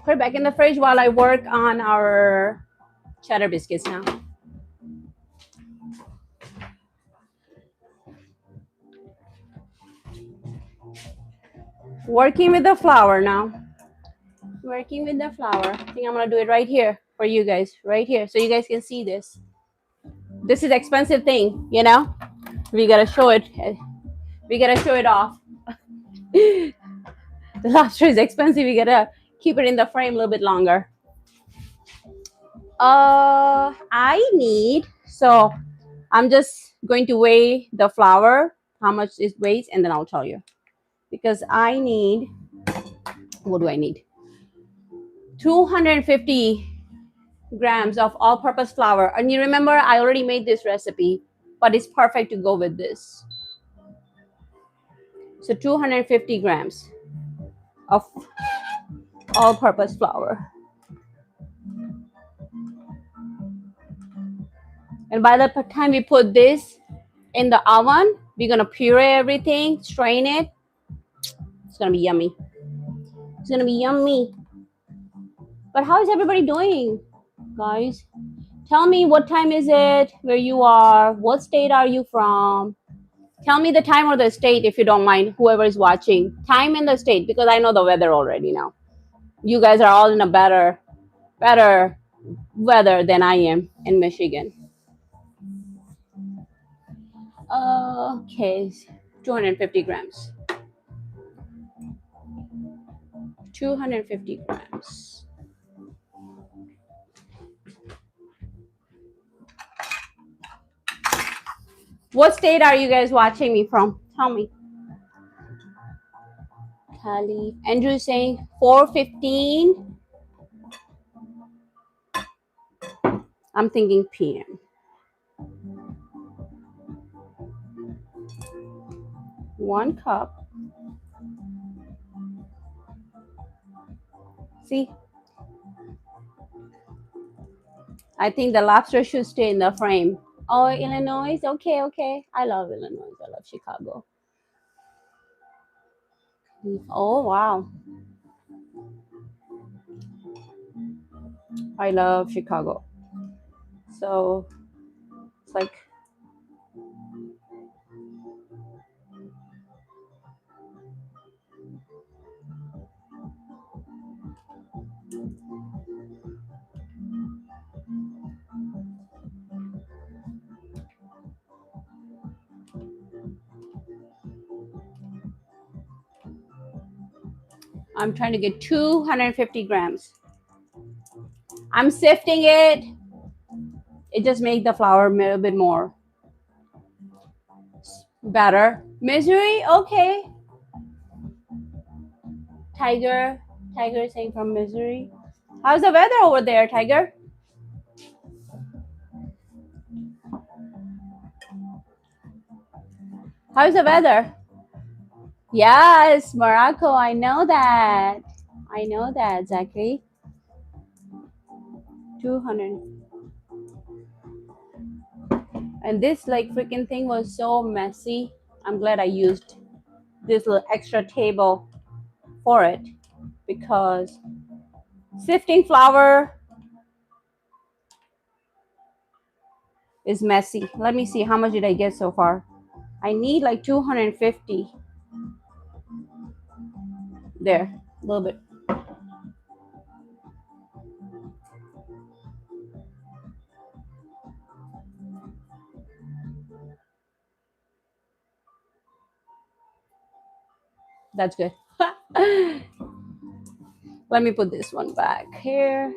Put it back in the fridge while I work on our cheddar biscuits now. Working with the flour now. Working with the flour. I think I'm gonna do it right here for you guys, right here, so you guys can see this. This is expensive thing, We gotta show it. We gotta show it off. The lobster is expensive. We gotta keep it in the frame a little bit longer. So I'm just going to weigh the flour, how much it weighs, and then I'll tell you. Because I need, what do I need? 250 grams of all-purpose flour. And you remember, I already made this recipe, but it's perfect to go with this. So 250 grams of all-purpose flour. And by the time we put this in the oven, we're gonna puree everything, strain it. It's gonna be yummy. It's gonna be yummy. But how is everybody doing, guys? Tell me, what time is it, where you are, what state are you from? Tell me the time or the state if you don't mind, whoever is watching. Time and the state, because I know the weather already now. You guys are all in a better weather than I am in Michigan. Okay, 250 grams. 250 grams. What state are you guys watching me from? Tell me. Cali. Andrew saying 4:15. I'm thinking PM. 1 cup. See? I think the lobster should stay in the frame. Oh, Illinois? Okay, okay. I love Illinois. I love Chicago. Oh, wow. I love Chicago. So it's like, I'm trying to get 250 grams. I'm sifting it. It just makes the flour a little bit more better. Missouri? Okay. Tiger is saying from Missouri. How's the weather over there, Tiger? How's the weather? Yes, Morocco. I know that. I know that, Zachary. 200. And this like freaking thing was so messy. I'm glad I used this little extra table for it, because sifting flour is messy. Let me see, how much did I get so far? I need like 250. There, a little bit. That's good. Let me put this one back here.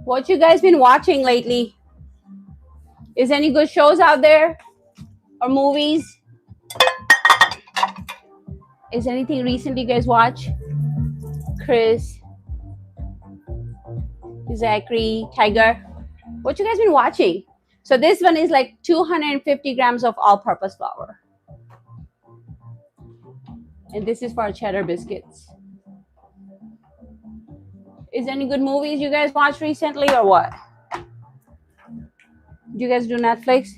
What you guys been watching lately? Is any good shows out there or movies? Is anything recently you guys watch? Chris, Zachary, Tiger. What you guys been watching? So this one is like 250 grams of all-purpose flour. And this is for our cheddar biscuits. Is any good movies you guys watched recently or what? Do you guys do Netflix?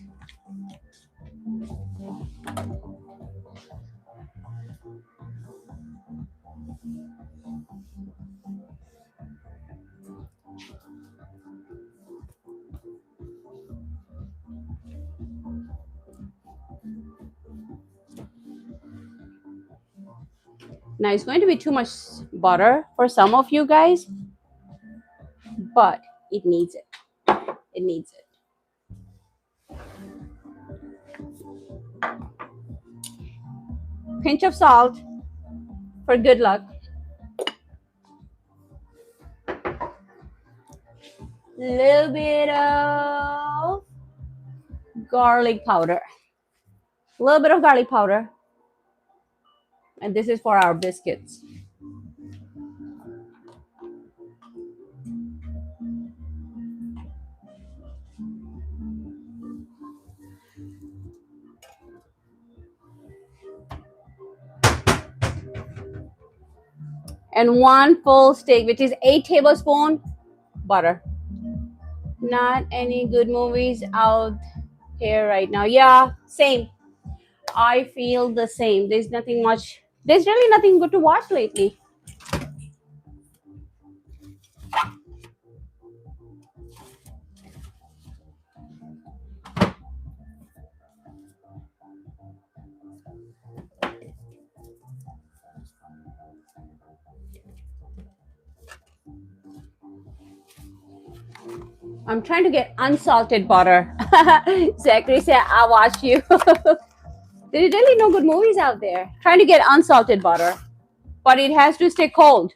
Now it's going to be too much butter for some of you guys, but it needs it. It needs it. Pinch of salt for good luck. Little bit of garlic powder. A little bit of garlic powder. And this is for our biscuits. And one full stick, which is 8 tablespoons butter. Not any good movies out here right now. Yeah, same. I feel the same. There's nothing much. There's really nothing good to watch lately. I'm trying to get unsalted butter. Zachary said, I watch you. There's really no good movies out there. Trying to get unsalted butter, but it has to stay cold.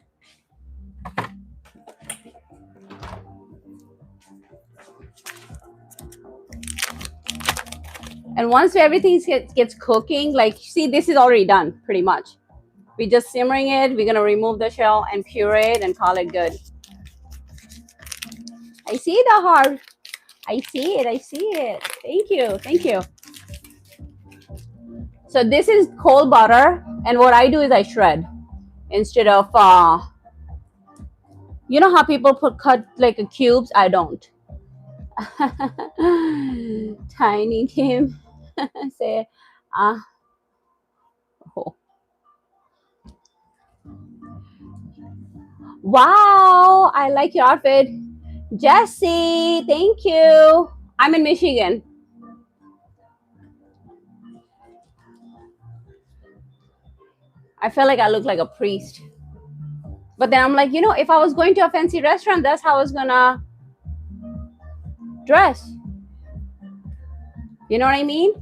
And once everything gets cooking, like, see, this is already done pretty much. We're just simmering it. We're going to remove the shell and puree it and call it good. I see the heart. I see it. I see it. Thank you. Thank you. So this is cold butter. And what I do is I shred instead of, you know how people cut like cubes? I don't. Tiny Tim say, oh. Wow, I like your outfit. Jesse, thank you. I'm in Michigan. I feel like I look like a priest. But then I'm like, you know, if I was going to a fancy restaurant, that's how I was gonna dress. You know what I mean?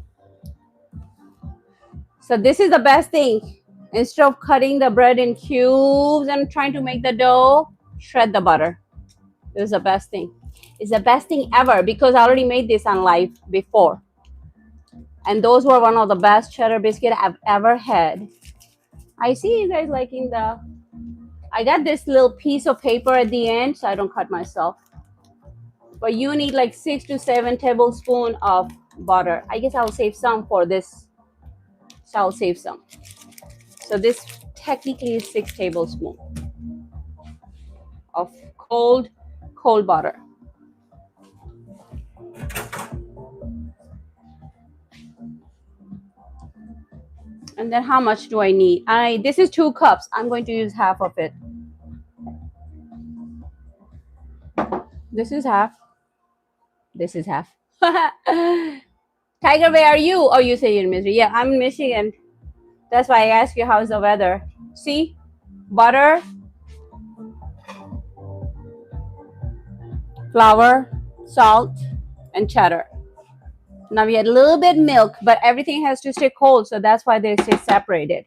So this is the best thing. Instead of cutting the bread in cubes and trying to make the dough, shred the butter. This is the best thing. It's the best thing ever because I already made this on live before. And those were one of the best cheddar biscuits I've ever had. I see you guys liking the... I got this little piece of paper at the end so I don't cut myself. But you need like 6 to 7 tablespoons of butter. I guess I'll save some for this. So I'll save some. So this technically is 6 tablespoons of cold butter. And then how much do I need? This is 2 cups. I'm going to use half of it. This is half. This is half. Tiger, where are you? Oh, you say you're in Missouri. Yeah, I'm in Michigan. That's why I asked you how's the weather. See, butter, flour, salt, and cheddar. Now we add a little bit milk, but everything has to stay cold, so that's why they stay separated.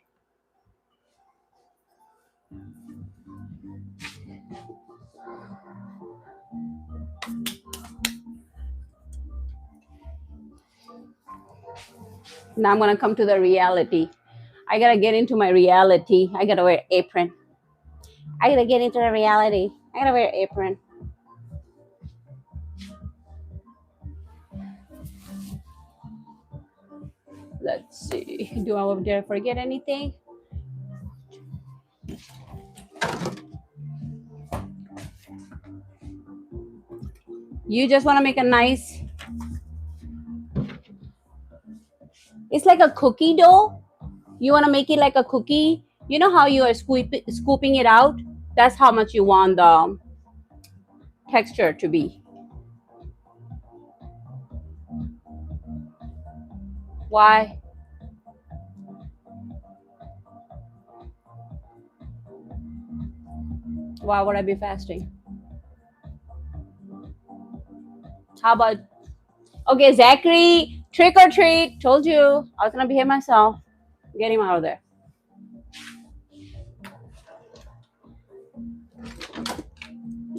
Now I'm gonna come to the reality. I gotta get into my reality. I gotta wear apron. I gotta get into the reality. I gotta wear apron. Let's see. Did I forget anything? You just want to make a nice. It's like a cookie dough. You want to make it like a cookie. You know how you are scooping it out? That's how much you want the texture to be. Why? Why would I be fasting? How about, okay, Zachary, trick or treat. Told you I was gonna behave myself. Get him out of there.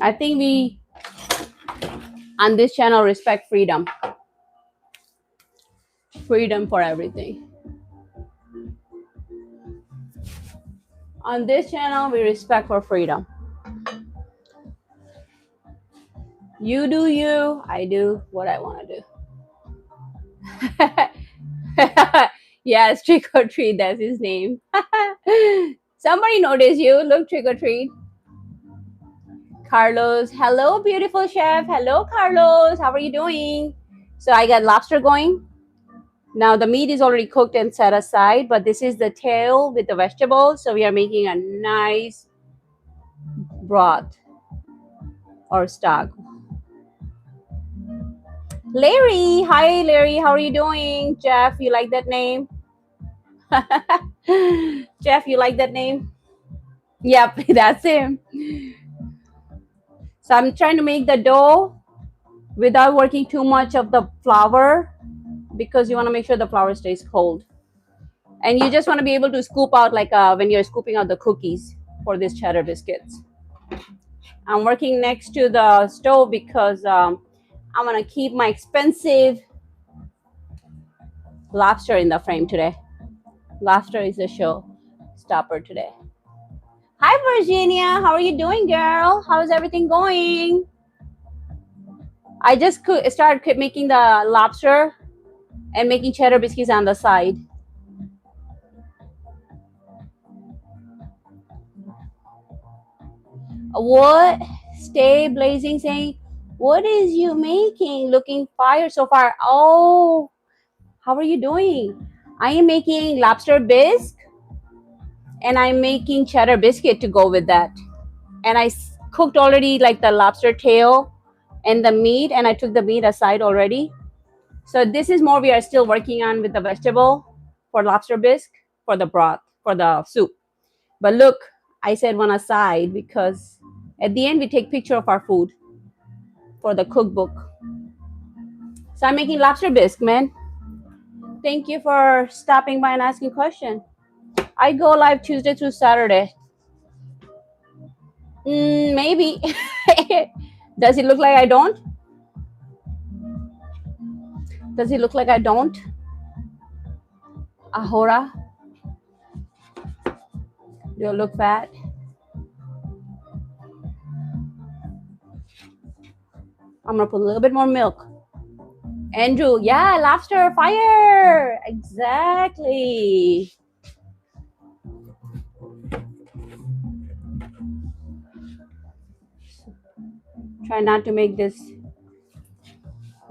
I think we on this channel respect freedom. Freedom for everything. On this channel, we respect for freedom. You do you, I do what I want to do. Yes, trick or treat, that's his name. Somebody noticed you. Look, trick or treat. Carlos, hello, beautiful chef. Hello, Carlos. How are you doing? So I got lobster going. Now the meat is already cooked and set aside, but this is the tail with the vegetables. So we are making a nice broth or stock. Larry, hi Larry, how are you doing? Jeff, you like that name? Jeff, you like that name? Yep, that's him. So I'm trying to make the dough without working too much of the flour because you want to make sure the flour stays cold. And you just want to be able to scoop out like when you're scooping out the cookies for this cheddar biscuits. I'm working next to the stove because I'm going to keep my expensive lobster in the frame today. Lobster is the show stopper today. Hi, Virginia. How are you doing, girl? How's everything going? I just started making the lobster and making cheddar biscuits on the side. What? Stay blazing saying, what is you making? Looking fire so far. Oh, how are you doing? I am making lobster bisque and I'm making cheddar biscuit to go with that. And I cooked already like the lobster tail and the meat, and I took the meat aside already. So this is more we are still working on with the vegetable for lobster bisque, for the broth, for the soup. But look, I said one aside because at the end we take picture of our food for the cookbook. So I'm making lobster bisque, man. Thank you for stopping by and asking question. I go live Tuesday through Saturday. Maybe. Does it look like I don't? Does it look like I don't? Ahora? Do you look fat? I'm gonna put a little bit more milk. Andrew, yeah, lobster fire. Exactly. Try not to make this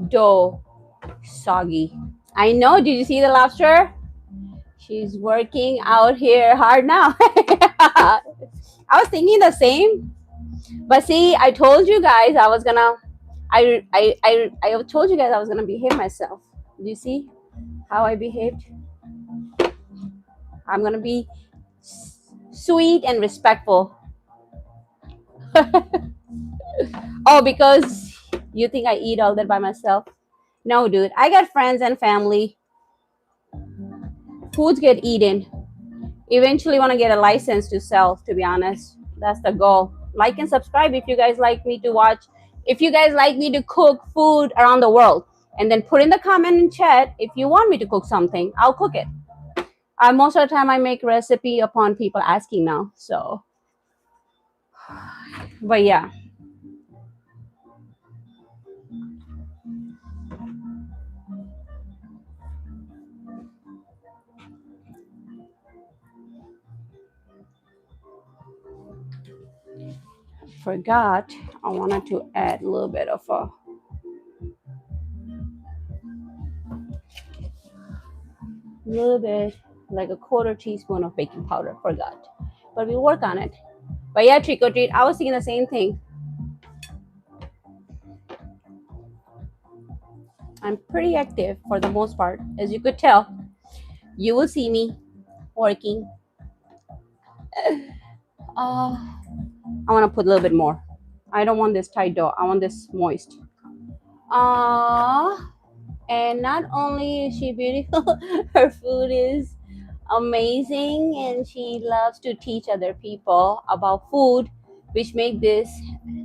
dough soggy. I know. Did you see the lobster? She's working out here hard now. I was thinking the same. But see, I told you guys I was gonna I told you guys I was gonna behave myself. Do you see how I behaved? I'm gonna be sweet and respectful. Oh, because you think I eat all that by myself? No, dude. I got friends and family. Foods get eaten. Eventually want to get a license to sell, to be honest. That's the goal. Like and subscribe if you guys like me to watch. If you guys like me to cook food around the world. And then put in the comment in chat if you want me to cook something. I'll cook it. Most of the time I make recipe upon people asking now. So, but yeah. Forgot I wanted to add a little bit of a little bit, like a quarter teaspoon of baking powder. Forgot, but we'll work on it. But yeah, trick or treat. I was thinking the same thing. I'm pretty active for the most part, as you could tell. You will see me working. I want to put a little bit more. I don't want this tight dough. I want this moist. And not only is she beautiful, her food is amazing, and she loves to teach other people about food, which make this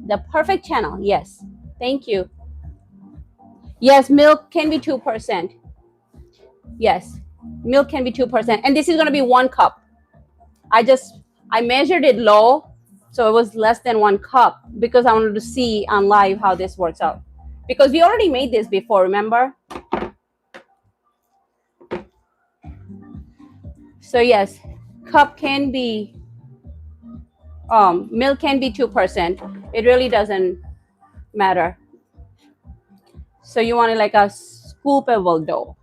the perfect channel. Yes, thank you. Yes, milk can be 2%. Yes, milk can be 2%, and this is going to be 1 cup. I measured it low, so it was less than 1 cup because I wanted to see on live how this works out. Because we already made this before, remember? So yes, cup can be, milk can be 2%. It really doesn't matter. So you want it like a scoopable dough.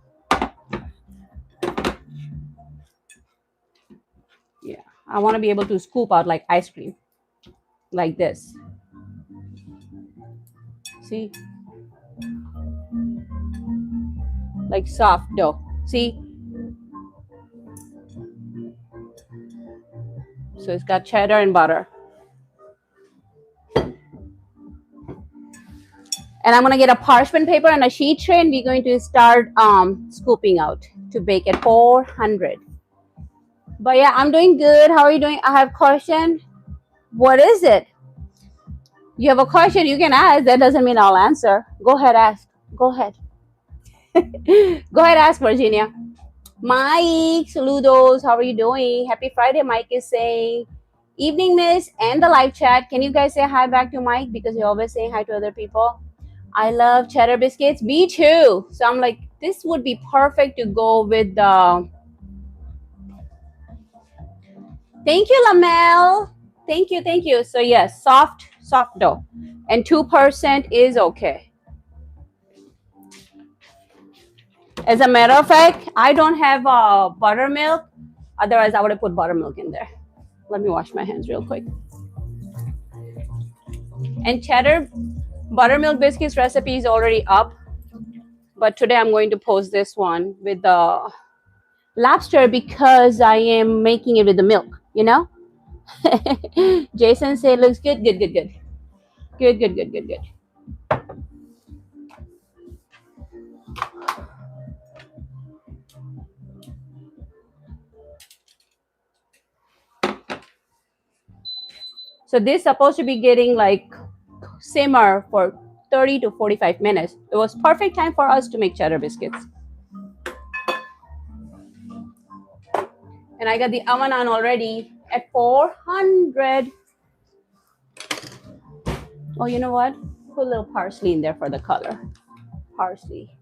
Yeah, I want to be able to scoop out like ice cream, like this. See? Like soft dough. See? So it's got cheddar and butter. And I'm going to get a parchment paper and a sheet tray, and we're going to start scooping out to bake at 400. But yeah, I'm doing good. How are you doing? I have a question. What is it? You have a question, you can ask. That doesn't mean I'll answer. Go ahead, ask. Go ahead. Go ahead, ask, Virginia. Mike, saludos. How are you doing? Happy Friday, Mike is saying. Evening, miss, and the live chat. Can you guys say hi back to Mike? Because you're always saying hi to other people. I love cheddar biscuits. Me too. So I'm like, this would be perfect to go with the... Thank you, Lamel. Thank you, thank you. So yes, soft dough. And 2% is okay. As a matter of fact, I don't have buttermilk. Otherwise, I would have put buttermilk in there. Let me wash my hands real quick. And cheddar buttermilk biscuits recipe is already up. But today I'm going to post this one with the lobster because I am making it with the milk, you know? Jason said looks good, good, good, good. Good, good, good, good, good. So this is supposed to be getting like simmer for 30 to 45 minutes. It was perfect time for us to make cheddar biscuits. And I got the oven on already at 400. Oh, you know what? Put a little parsley in there for the color. Parsley.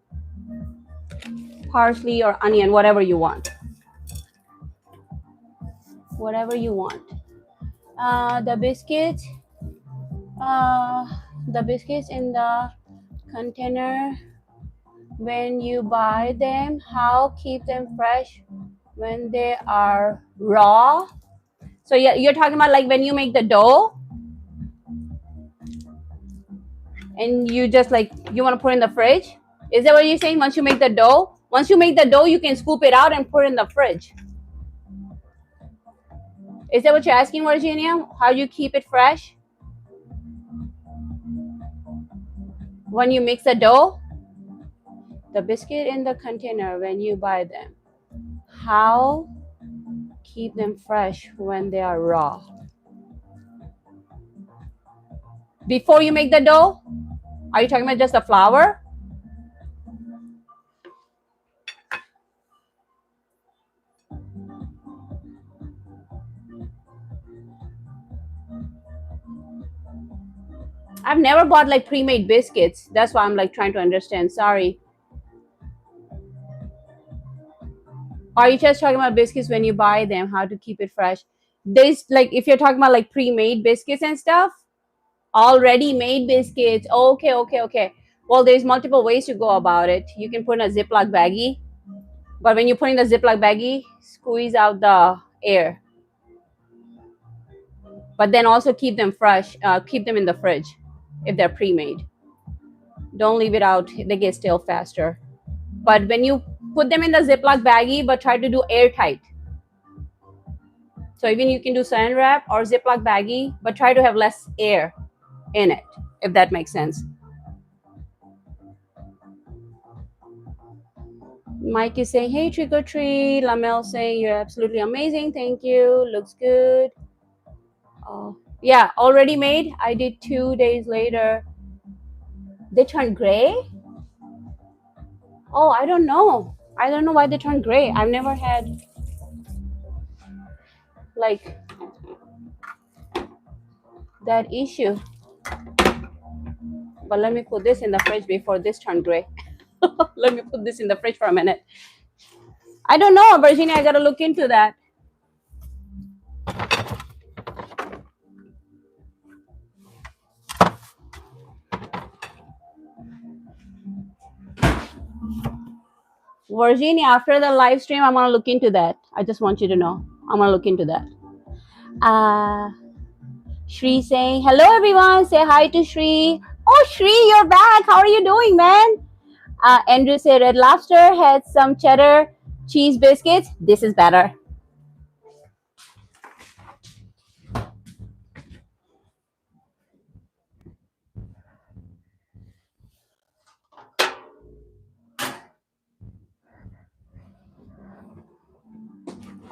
Parsley or onion, whatever you want. Whatever you want. The biscuits in the container, when you buy them, how keep them fresh when they are raw? So you're talking about like when you make the dough and you just like, you want to put in the fridge? Is that what you're saying? Once you make the dough, you can scoop it out and put it in the fridge. Is that what you're asking, Virginia? How you keep it fresh? When you mix the dough, the biscuit in the container when you buy them. How keep them fresh when they are raw? Before you make the dough? Are you talking about just the flour? I've never bought like pre-made biscuits. That's why I'm like trying to understand. Sorry. Are you just talking about biscuits when you buy them? How to keep it fresh? There's like if you're talking about like pre-made biscuits and stuff, already made biscuits. Okay, okay, okay. Well, there's multiple ways to go about it. You can put in a Ziploc baggie, but when you put in the Ziploc baggie, squeeze out the air. But then also keep them fresh. Keep them in the fridge if they're pre-made. Don't leave it out; they get stale faster. But when you put them in the Ziploc baggie, but try to do airtight. So even you can do saran wrap or Ziploc baggie, but try to have less air in it, if that makes sense. Mike is saying, hey, trick or treat. Lamel saying, you're absolutely amazing. Thank you. Looks good. Oh, yeah, already made. I did 2 days later. They turned gray? Oh, I don't know. I don't know why they turned gray. I've never had like that issue. But let me put this in the fridge before this turned gray. Let me put this in the fridge for a minute. I don't know, Virginia. I gotta look into that. Virginia, after the live stream, I'm gonna look into that. I just want you to know. I'm gonna look into that. Shri saying, hello everyone. Say hi to Shri. Oh, Shri, you're back. How are you doing, man? Andrew said, Red Lobster had some cheddar cheese biscuits. This is better.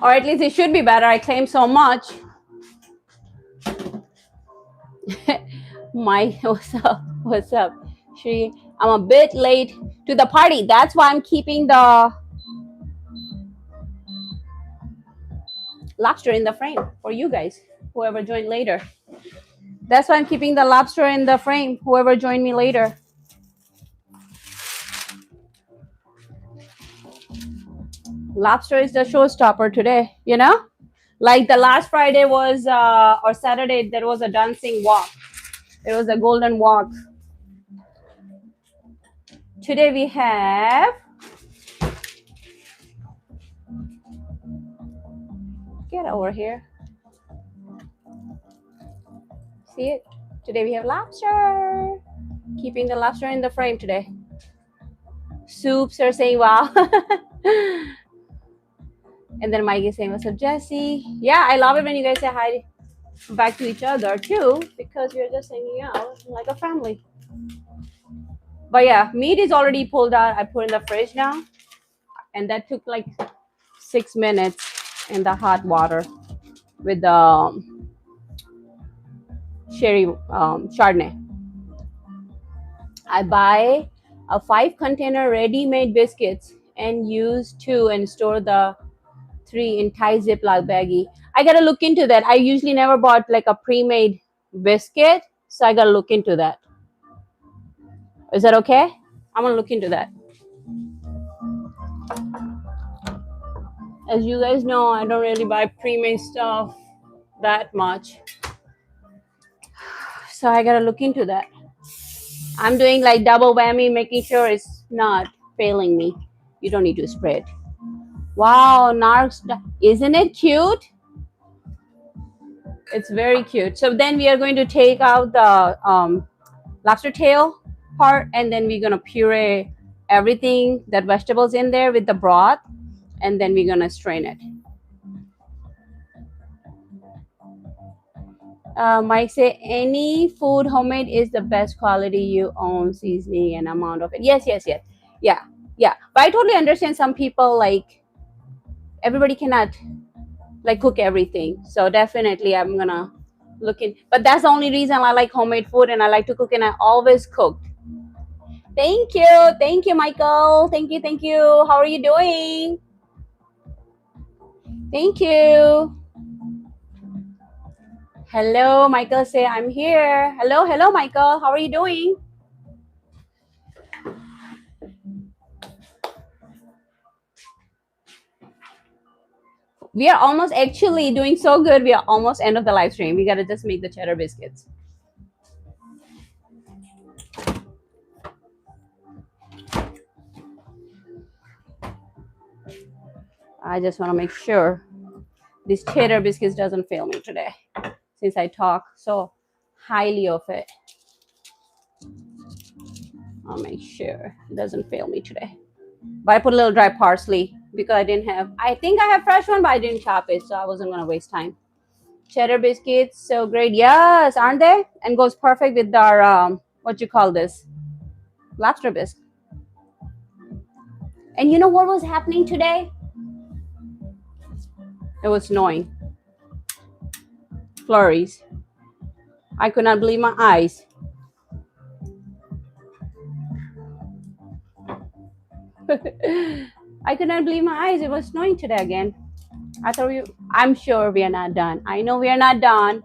Or at least it should be better. I claim so much. Mike, what's up? What's up? Shri, I'm a bit late to the party. That's why I'm keeping the lobster in the frame for you guys, whoever joined later. That's why I'm keeping the lobster in the frame, whoever joined me later. Lobster is the showstopper today, you know? Like the last Friday was, or Saturday, there was a dancing walk. There was a golden walk. Today we have, get over here. See it? Today we have lobster. Keeping the lobster in the frame today. Soups are saying, wow. And then Mike is saying, what's up, Jesse? Yeah, I love it when you guys say hi back to each other too, because we're just hanging out like a family. But yeah, meat is already pulled out. I put in the fridge now. And that took like 6 minutes in the hot water with the chardonnay. I buy a 5-container ready-made biscuits and use 2 and store the 3 in tight Ziploc baggie. I gotta look into that. I usually never bought like a pre-made biscuit, so I gotta look into that. Is that okay? I'm gonna look into that. As you guys know, I don't really buy pre-made stuff that much, so I gotta look into that. I'm doing like double whammy, making sure it's not failing me. You don't need to spray it. Wow, Narcs, isn't it cute? It's very cute. So then we are going to take out the lobster tail part, and then we're gonna puree everything, that vegetables in there with the broth, and then we're gonna strain it. Mike say any food homemade is the best quality you own seasoning and amount of it. Yes, yes, yes. Yeah, yeah. But I totally understand some people like everybody cannot like cook everything. So definitely I'm gonna look in. But that's the only reason I like homemade food and I like to cook and I always cook. Thank you, Michael. Thank you. How are you doing? Thank you. Hello, Michael. Say I'm here. Hello, Michael. How are you doing? We are almost actually doing so good. We are almost end of the live stream. We gotta just make the cheddar biscuits. I just want to make sure this cheddar biscuits doesn't fail me today, since I talk so highly of it. I'll make sure it doesn't fail me today. But I put a little dry parsley because I didn't have. I think I have fresh one, but I didn't chop it, so I wasn't gonna waste time. Cheddar biscuits, so great. Yes, aren't they? And goes perfect with our what you call this, lobster bisque. And you know what was happening today? It was snowing. Flurries. I could not believe my eyes. I could not believe my eyes. It was snowing today again. I'm sure we are not done. I know we are not done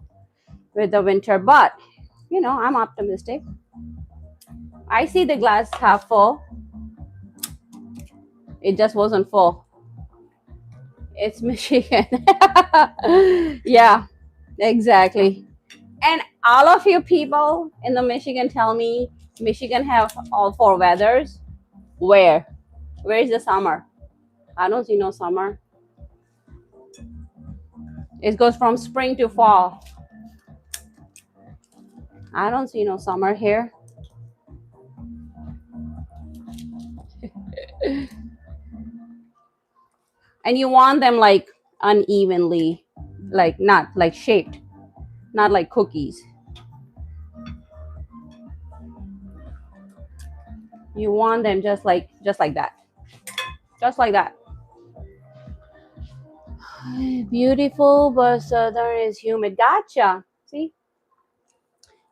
with the winter, but you know, I'm optimistic. I see the glass half full. It just wasn't full. It's Michigan. Yeah, exactly. And all of you people in the Michigan tell me Michigan have all four weathers. Where? Where is the summer? I don't see no summer. It goes from spring to fall. I don't see no summer here. And you want them like unevenly, like not like shaped, not like cookies. You want them just like that. Just like that. Beautiful, but southern is humid. Gotcha. See?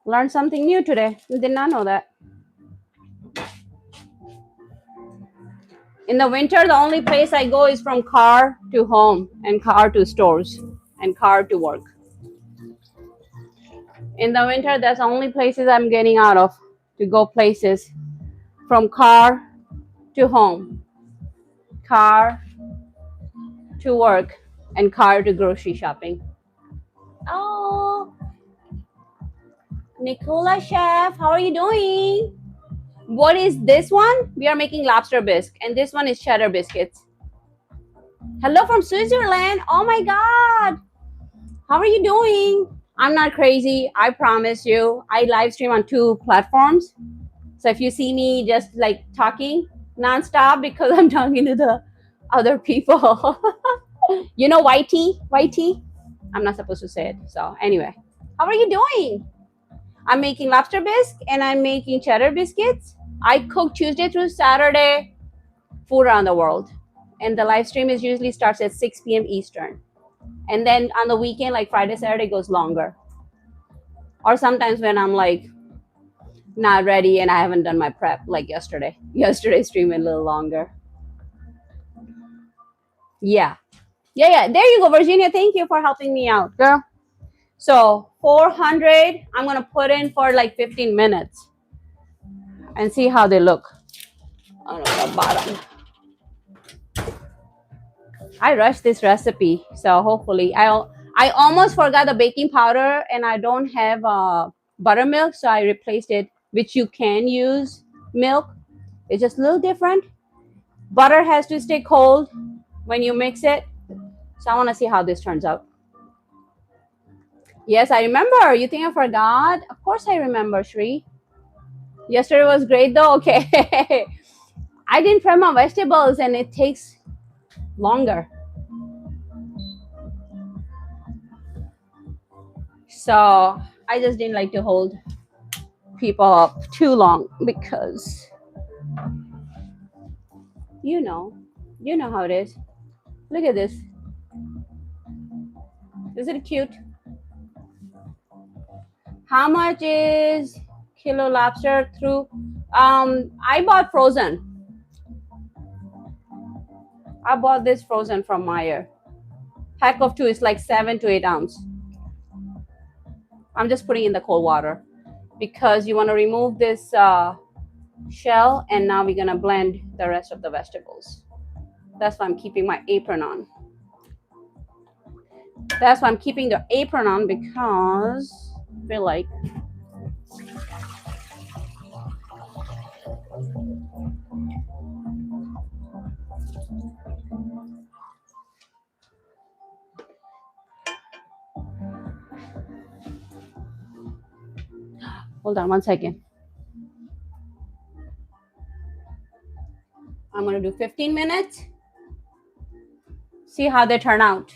Learned something new today. Did not know that. In the winter, the only place I go is from car to home and car to stores and car to work. In the winter, that's the only places I'm getting out of to go places from car to home, car to work, and car to grocery shopping. Oh, Nicola Chef, how are you doing? What is this one? We are making lobster bisque, and this one is cheddar biscuits. Hello from Switzerland. Oh my God. How are you doing? I'm not crazy. I promise you. I live stream on 2 platforms. So if you see me just like talking nonstop because I'm talking to the other people. You know YT? I'm not supposed to say it. So anyway, how are you doing? I'm making lobster bisque and I'm making cheddar biscuits. I cook Tuesday through Saturday food around the world. And the live stream is usually starts at 6 p.m. Eastern. And then on the weekend, like Friday, Saturday, goes longer. Or sometimes when I'm like not ready and I haven't done my prep, like yesterday. Yesterday's stream went a little longer. Yeah. There you go, Virginia. Thank you for helping me out, girl. So 400, I'm gonna put in for like 15 minutes and see how they look on the bottom. I rushed this recipe, so hopefully I almost forgot the baking powder and I don't have buttermilk, so I replaced it, which you can use milk. It's just a little different. Butter has to stay cold when you mix it. So I want to see how this turns out. Yes, I remember. You think I forgot? Of course I remember, Shri. Yesterday was great though. Okay. I didn't prep my vegetables and it takes longer. So I just didn't like to hold people up too long because you know how it is. Look at this. Isn't it cute? How much is kilo lobster through? I bought frozen. I bought this frozen from Meyer. Pack of 2 is like 7 to 8 ounce. I'm just putting in the cold water because you want to remove this shell, and now we're gonna blend the rest of the vegetables. That's why I'm keeping my apron on. That's why I'm keeping the apron on, because I feel like hold on one second. I'm gonna do 15 minutes. See how they turn out.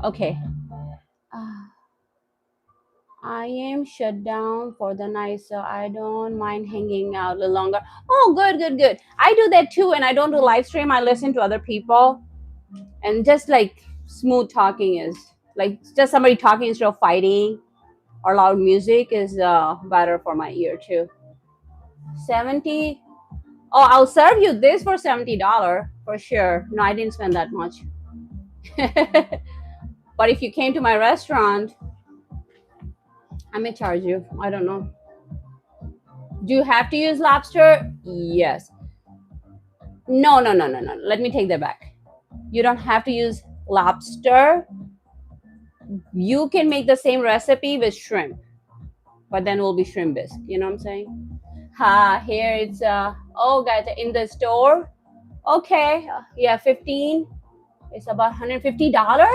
Okay. I am shut down for the night, so I don't mind hanging out a little longer. Oh, good, good, good. I do that too, and I don't do live stream. I listen to other people, and just like smooth talking is like just somebody talking instead of fighting, or loud music is better for my ear too. 70. Oh, I'll serve you this for $70 for sure. No, I didn't spend that much. But if you came to my restaurant, I may charge you. I don't know. Do you have to use lobster? Yes. No. Let me take that back. You don't have to use lobster. You can make the same recipe with shrimp, but then it will be shrimp bisque. You know what I'm saying? Here it's oh guys, in the store. Okay, yeah, 15. It's about $150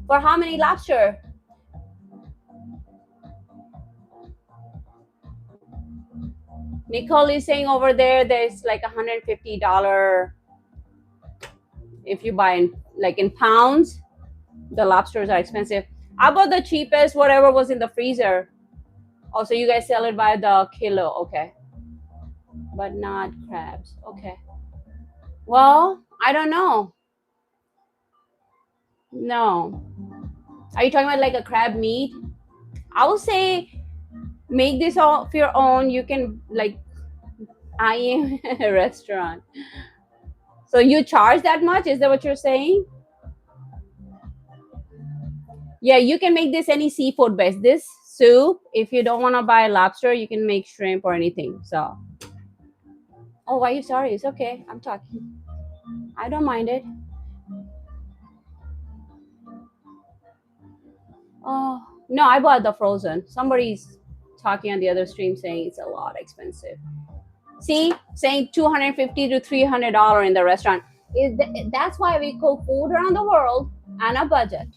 for how many lobster? Nicole is saying over there's like $150 if you buy in pounds. The lobsters are expensive. How about the cheapest, whatever was in the freezer? Also, you guys sell it by the kilo, okay? But not crabs, okay. Well, I don't know. No. Are you talking about like a crab meat? I will say make this all of your own. You can like, I am a restaurant. So you charge that much? Is that what you're saying? Yeah, you can make this any seafood based. This soup, if you don't want to buy lobster, you can make shrimp or anything. So, oh, why are you sorry? It's okay. I'm talking. I don't mind it. Oh, no, I bought the frozen. Somebody's talking on the other stream saying it's a lot expensive. See, saying $250 to $300 in the restaurant. That's why we cook food around the world on a budget.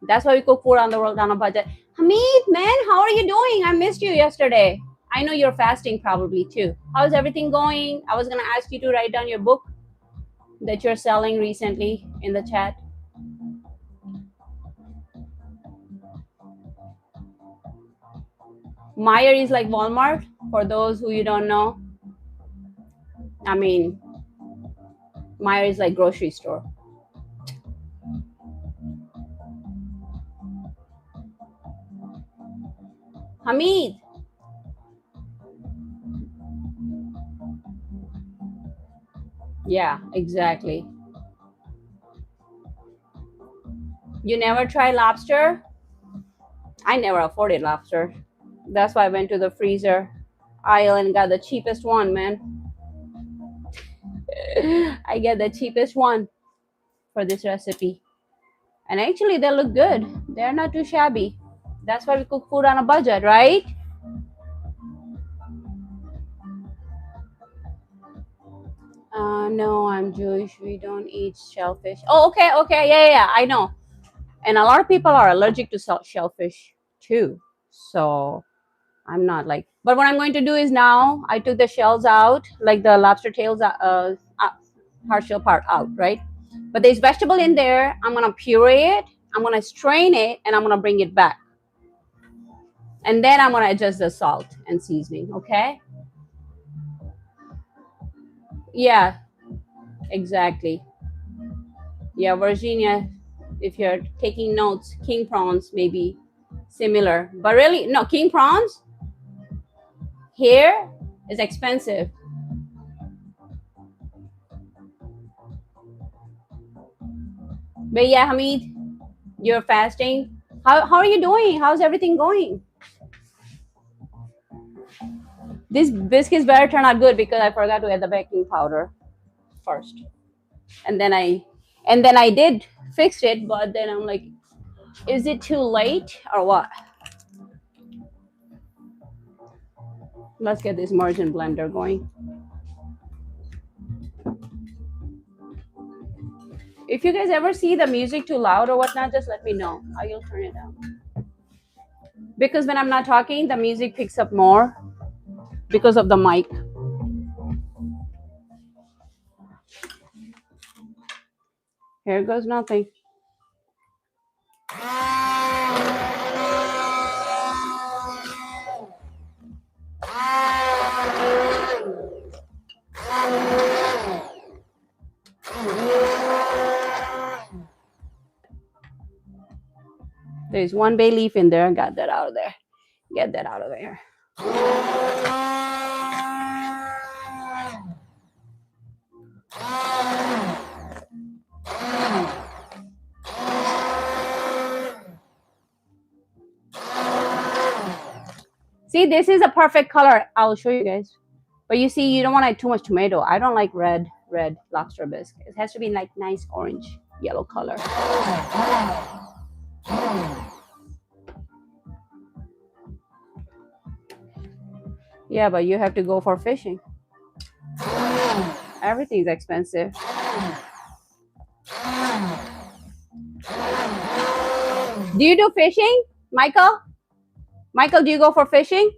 That's why we cook food around the world on a budget. Hamid, man, how are you doing? I missed you yesterday. I know you're fasting probably too. How's everything going? I was going to ask you to write down your book that you're selling recently in the chat. Meyer is like Walmart, for those who you don't know. I mean, Meyer is like grocery store. Hamid. Yeah, exactly. You never try lobster? I never afforded lobster. That's why I went to the freezer aisle and got the cheapest one, man. I get the cheapest one for this recipe. And actually, they look good. They're not too shabby. That's why we cook food on a budget, right? No, I'm Jewish. We don't eat shellfish. Oh, okay, yeah, I know. And a lot of people are allergic to shellfish too. So I'm not like, but what I'm going to do is now I took the shells out, like the lobster tails, hard shell part out, right? But there's vegetable in there. I'm gonna puree it. I'm going to strain it and I'm going to bring it back. And then I'm going to adjust the salt and seasoning, okay? Yeah, exactly. Yeah, Virginia, if you're taking notes, king prawns may be similar. But really, no, king prawns here is expensive. But yeah, Hamid, you're fasting. How are you doing? How's everything going? These biscuits better turn out good because I forgot to add the baking powder first. And then I did fix it, but then I'm like, is it too late or what? Let's get this immersion blender going. If you guys ever see the music too loud or whatnot, just let me know. I will turn it down. Because when I'm not talking, the music picks up more because of the mic. Here goes nothing. There's one bay leaf in there. Got that out of there. Get that out of there. See, this is a perfect color. I'll show you guys. But you see, you don't want to add too much tomato. I don't like red lobster bisque. It has to be like nice orange, yellow color. Yeah, but you have to go for fishing. Everything's expensive. Do you do fishing, Michael? Michael, do you go for fishing?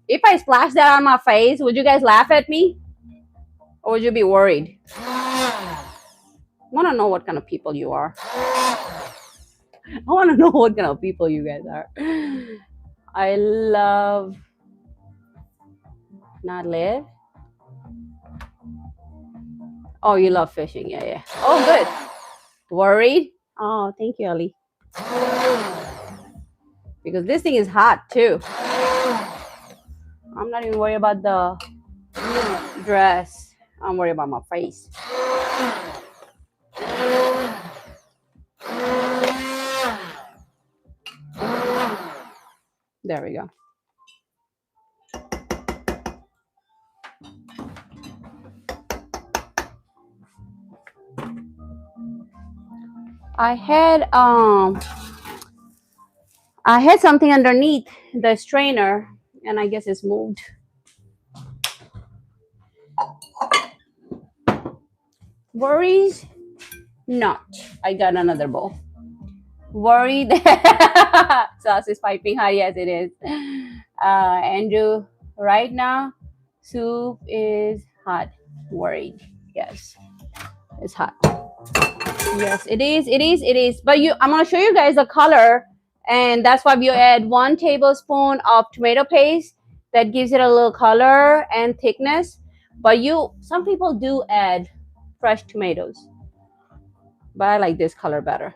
If I splash that on my face, would you guys laugh at me? Or would you be worried? I want to know what kind of people you are. I want to know what kind of people you guys are. I love not live. Oh, you love fishing. Yeah. Oh, good. Worried? Oh, thank you, Ali. Because this thing is hot too. I'm not even worried about the dress. I'm worried about my face. There we go. I had something underneath the strainer and I guess it's moved. Worries? Not. I got another bowl. Worried? Sauce is piping hot. Yes, it is. Andrew, right now, soup is hot. Worried. Yes, it's hot. Yes, it is. It is. It is. But I'm gonna show you guys the color, and that's why you add 1 tablespoon of tomato paste. That gives it a little color and thickness. But some people do add fresh tomatoes, but I like this color better.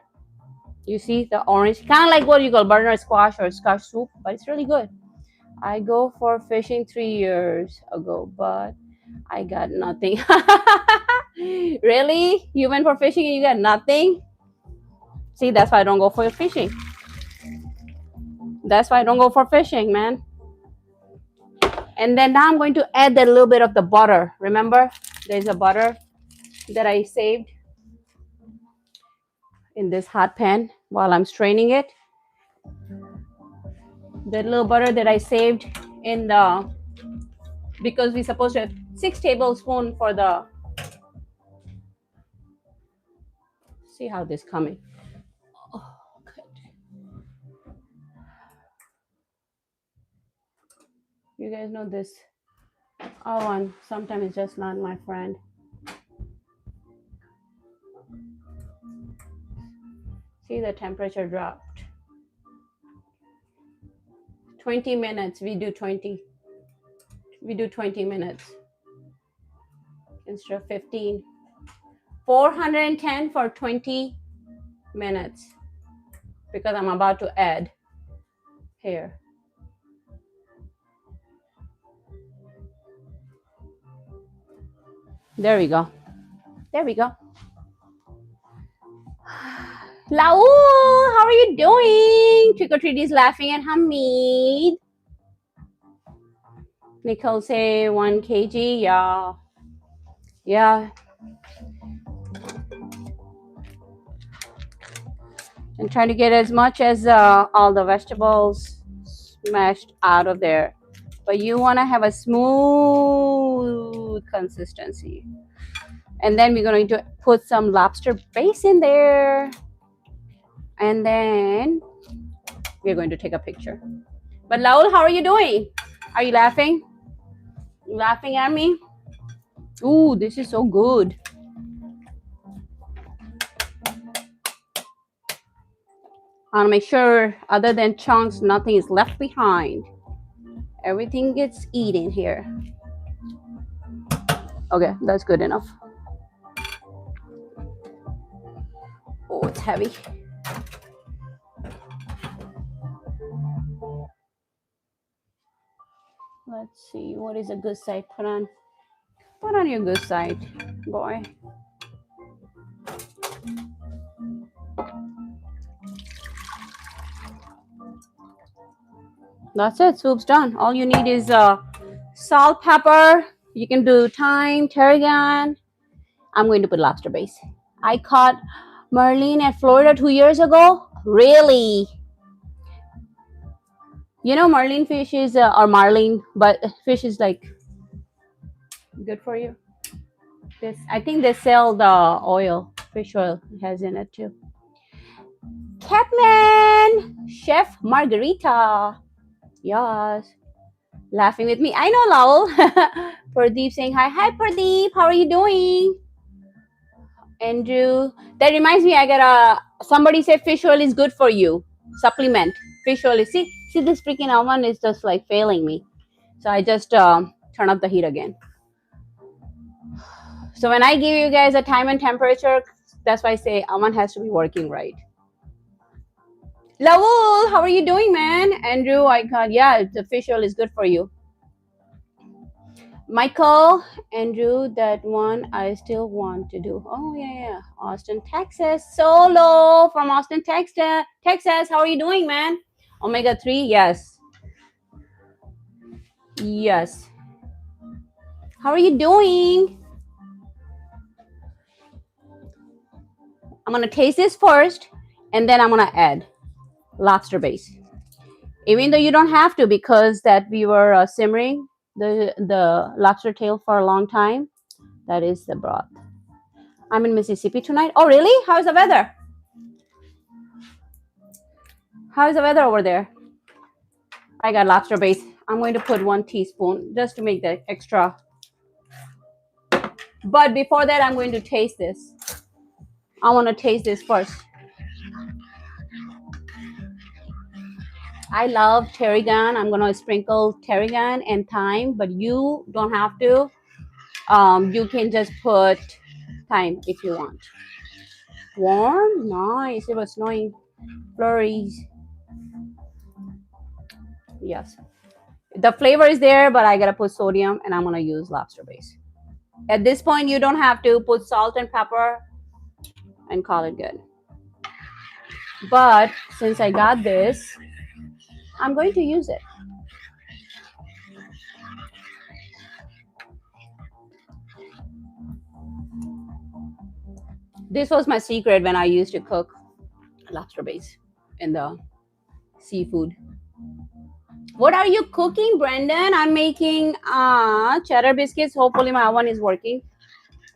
You see the orange, kind of like what you call butternut squash or squash soup, but it's really good. I go for fishing 3 years ago, but I got nothing. Really? You went for fishing and you got nothing? See, that's why I don't go for fishing. That's why I don't go for fishing, man. And then now I'm going to add that little bit of the butter. Remember, there's a butter that I saved in this hot pan while I'm straining it. That little butter that I saved in the, because we're supposed to have 6 tablespoons for the, see how this coming. Oh, You guys know this oven sometimes it's just not my friend. See, the temperature dropped. 20 minutes. We do 20 minutes instead of 15. 410 for 20 minutes because I'm about to add here. There we go. There we go. Laul, how are you doing? Trick or Treat is laughing at Hamid. Nicole say 1 kg. Yeah. Yeah. And trying to get as much as all the vegetables smashed out of there. But you want to have a smooth consistency. And then we're going to put some lobster base in there. And then we're going to take a picture. But Laul, how are you doing? Are you laughing? Laughing at me? Ooh, this is so good. I want to make sure, other than chunks, nothing is left behind. Everything gets eaten here. Okay, that's good enough. Oh, it's heavy. Let's see, what is a good side? Put on your good side, boy. That's it, soup's done. All you need is salt, pepper. You can do thyme, tarragon. I'm going to put lobster base. I caught marlin at Florida 2 years ago. Really? You know, marlin fish is, or marlin, but fish is like good for you. This, I think they sell the oil, fish oil has in it too. Capman, Chef Margarita. Yes. Laughing with me. I know, Lowell. Pradeep saying hi. Hi, Pradeep. How are you doing? Andrew. That reminds me, I got somebody said fish oil is good for you. Supplement. Fish oil is, see, this freaking oven is just like failing me. So I just turn up the heat again. So when I give you guys a time and temperature, that's why I say oven has to be working right. Lawul, how are you doing, man? Andrew, I got, yeah, the fish oil is good for you. Michael, Andrew, that one I still want to do. Oh, yeah. Austin, Texas. Solo from Austin, Texas. How are you doing, man? Omega-3, yes. Yes. How are you doing? I'm going to taste this first, and then I'm going to add lobster base. Even though you don't have to, because that we were simmering the lobster tail for a long time. That is the broth. I'm in Mississippi tonight. Oh, really? How's the weather? How's the weather over there? I got lobster base. I'm going to put 1 teaspoon just to make that extra. But before that, I'm going to taste this. I want to taste this first. I love tarragon. I'm going to sprinkle tarragon and thyme, but you don't have to. You can just put thyme if you want. Warm? Nice. It was snowing. Flurries. Yes. The flavor is there, but I got to put sodium, and I'm going to use lobster base. At this point, you don't have to put salt and pepper and call it good. But since I got this, I'm going to use it. This was my secret when I used to cook lobster base in the seafood. What are you cooking, Brendan? I'm making cheddar biscuits. Hopefully my oven is working.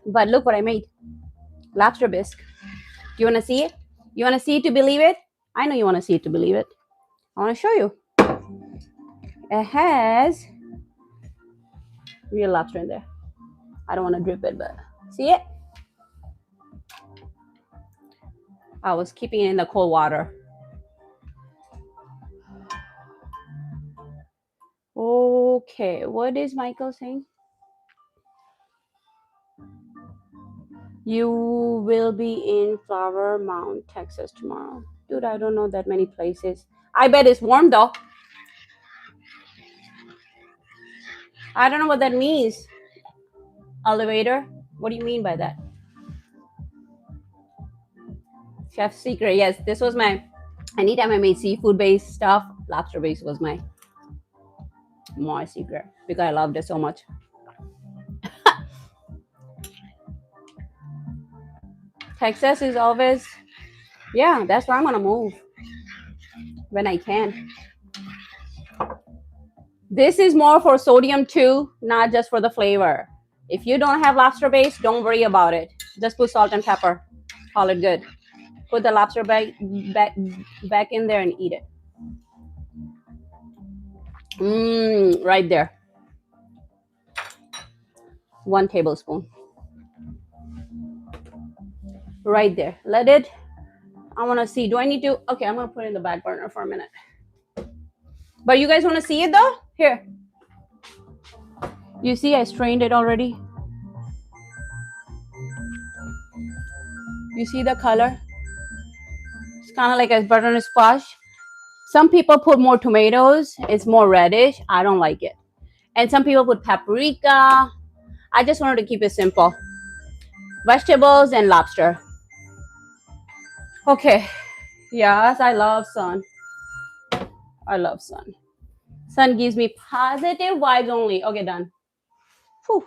But look what I made. Lobster bisque. Do you want to see it? You want to see it to believe it? I know you want to see it to believe it. I want to show you. It has real lobster in there. I don't want to drip it, but see it? I was keeping it in the cold water. Okay, what is Michael saying? You will be in Flower Mound, Texas tomorrow. Dude, I don't know that many places. I bet it's warm though. I don't know what that means. Elevator? What do you mean by that? Chef's secret. Yes, this was my, anytime I made seafood based stuff, lobster based was my secret because I loved it so much. Texas is always, yeah, that's where I'm gonna move when I can. This is more for sodium too, not just for the flavor. If you don't have lobster base, don't worry about it. Just put salt and pepper. Call it good. Put the lobster back in there and eat it. Right there. 1 tablespoon. Right there. Let it, I want to see. Do I need to? Okay, I'm going to put it in the back burner for a minute. But you guys want to see it though? Here. You see I strained it already? You see the color? It's kind of like a butternut squash. Some people put more tomatoes. It's more reddish. I don't like it. And some people put paprika. I just wanted to keep it simple. Vegetables and lobster. Okay. Yes, I love sun. I love sun. Sun gives me positive vibes only. Okay, done. Whew.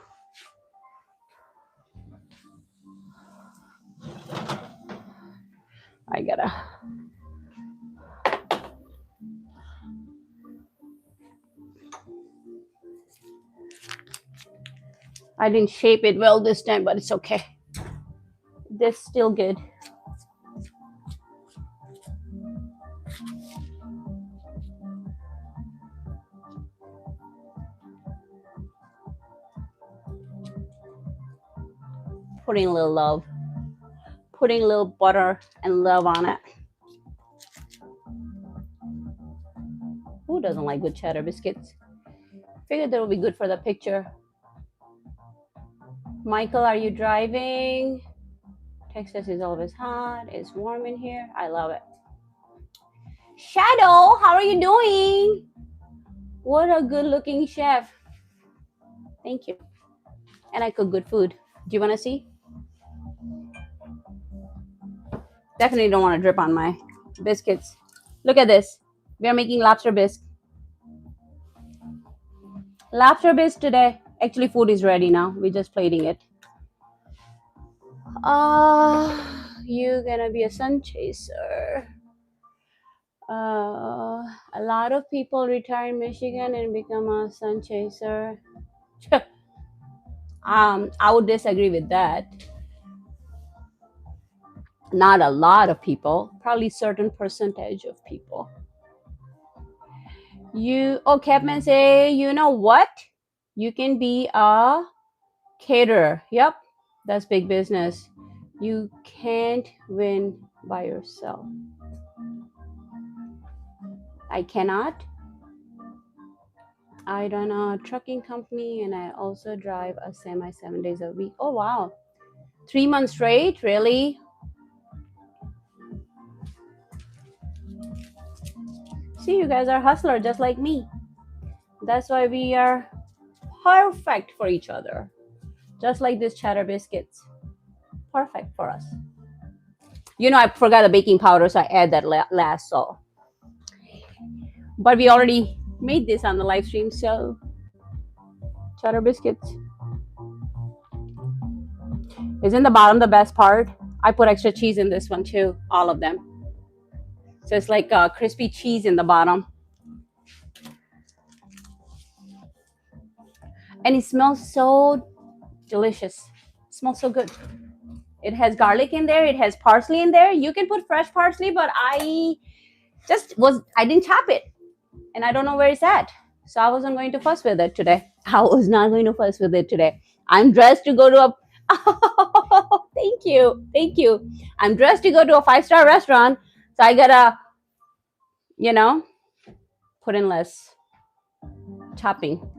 I gotta. I didn't shape it well this time, but it's okay. This still good. Putting a little love. Putting a little butter and love on it. Who doesn't like good cheddar biscuits? Figured that would be good for the picture. Michael, are you driving? Texas is always hot. It's warm in here. I love it. Shadow, how are you doing? What a good looking chef. Thank you. And I cook good food. Do you want to see? Definitely don't want to drip on my biscuits. Look at this. We are making lobster bisque. Lobster bisque today. Actually, food is ready now. We're just plating it. You're gonna be a sun chaser. A lot of people retire in Michigan and become a sun chaser. I would disagree with that. Not a lot of people, probably certain percentage of people. Capman say, you know what? You can be a caterer. Yep, that's big business. You can't win by yourself. I cannot. I run a trucking company and I also drive a semi 7 days a week. Oh, wow. 3 months straight? Really? See, you guys are hustler just like me. That's why we are perfect for each other. Just like this cheddar biscuits. Perfect for us. You know, I forgot the baking powder, so I add that last. So, but we already made this on the live stream, so cheddar biscuits. Isn't the bottom the best part? I put extra cheese in this one too, all of them. So it's like crispy cheese in the bottom. And it smells so delicious. It smells so good. It has garlic in there. It has parsley in there. You can put fresh parsley, but I didn't chop it. And I don't know where it's at. So I wasn't going to fuss with it today. I was not going to fuss with it today. I'm dressed to go to a oh, thank you. Thank you. I'm dressed to go to a 5-star restaurant. So I gotta, you know, put in less chopping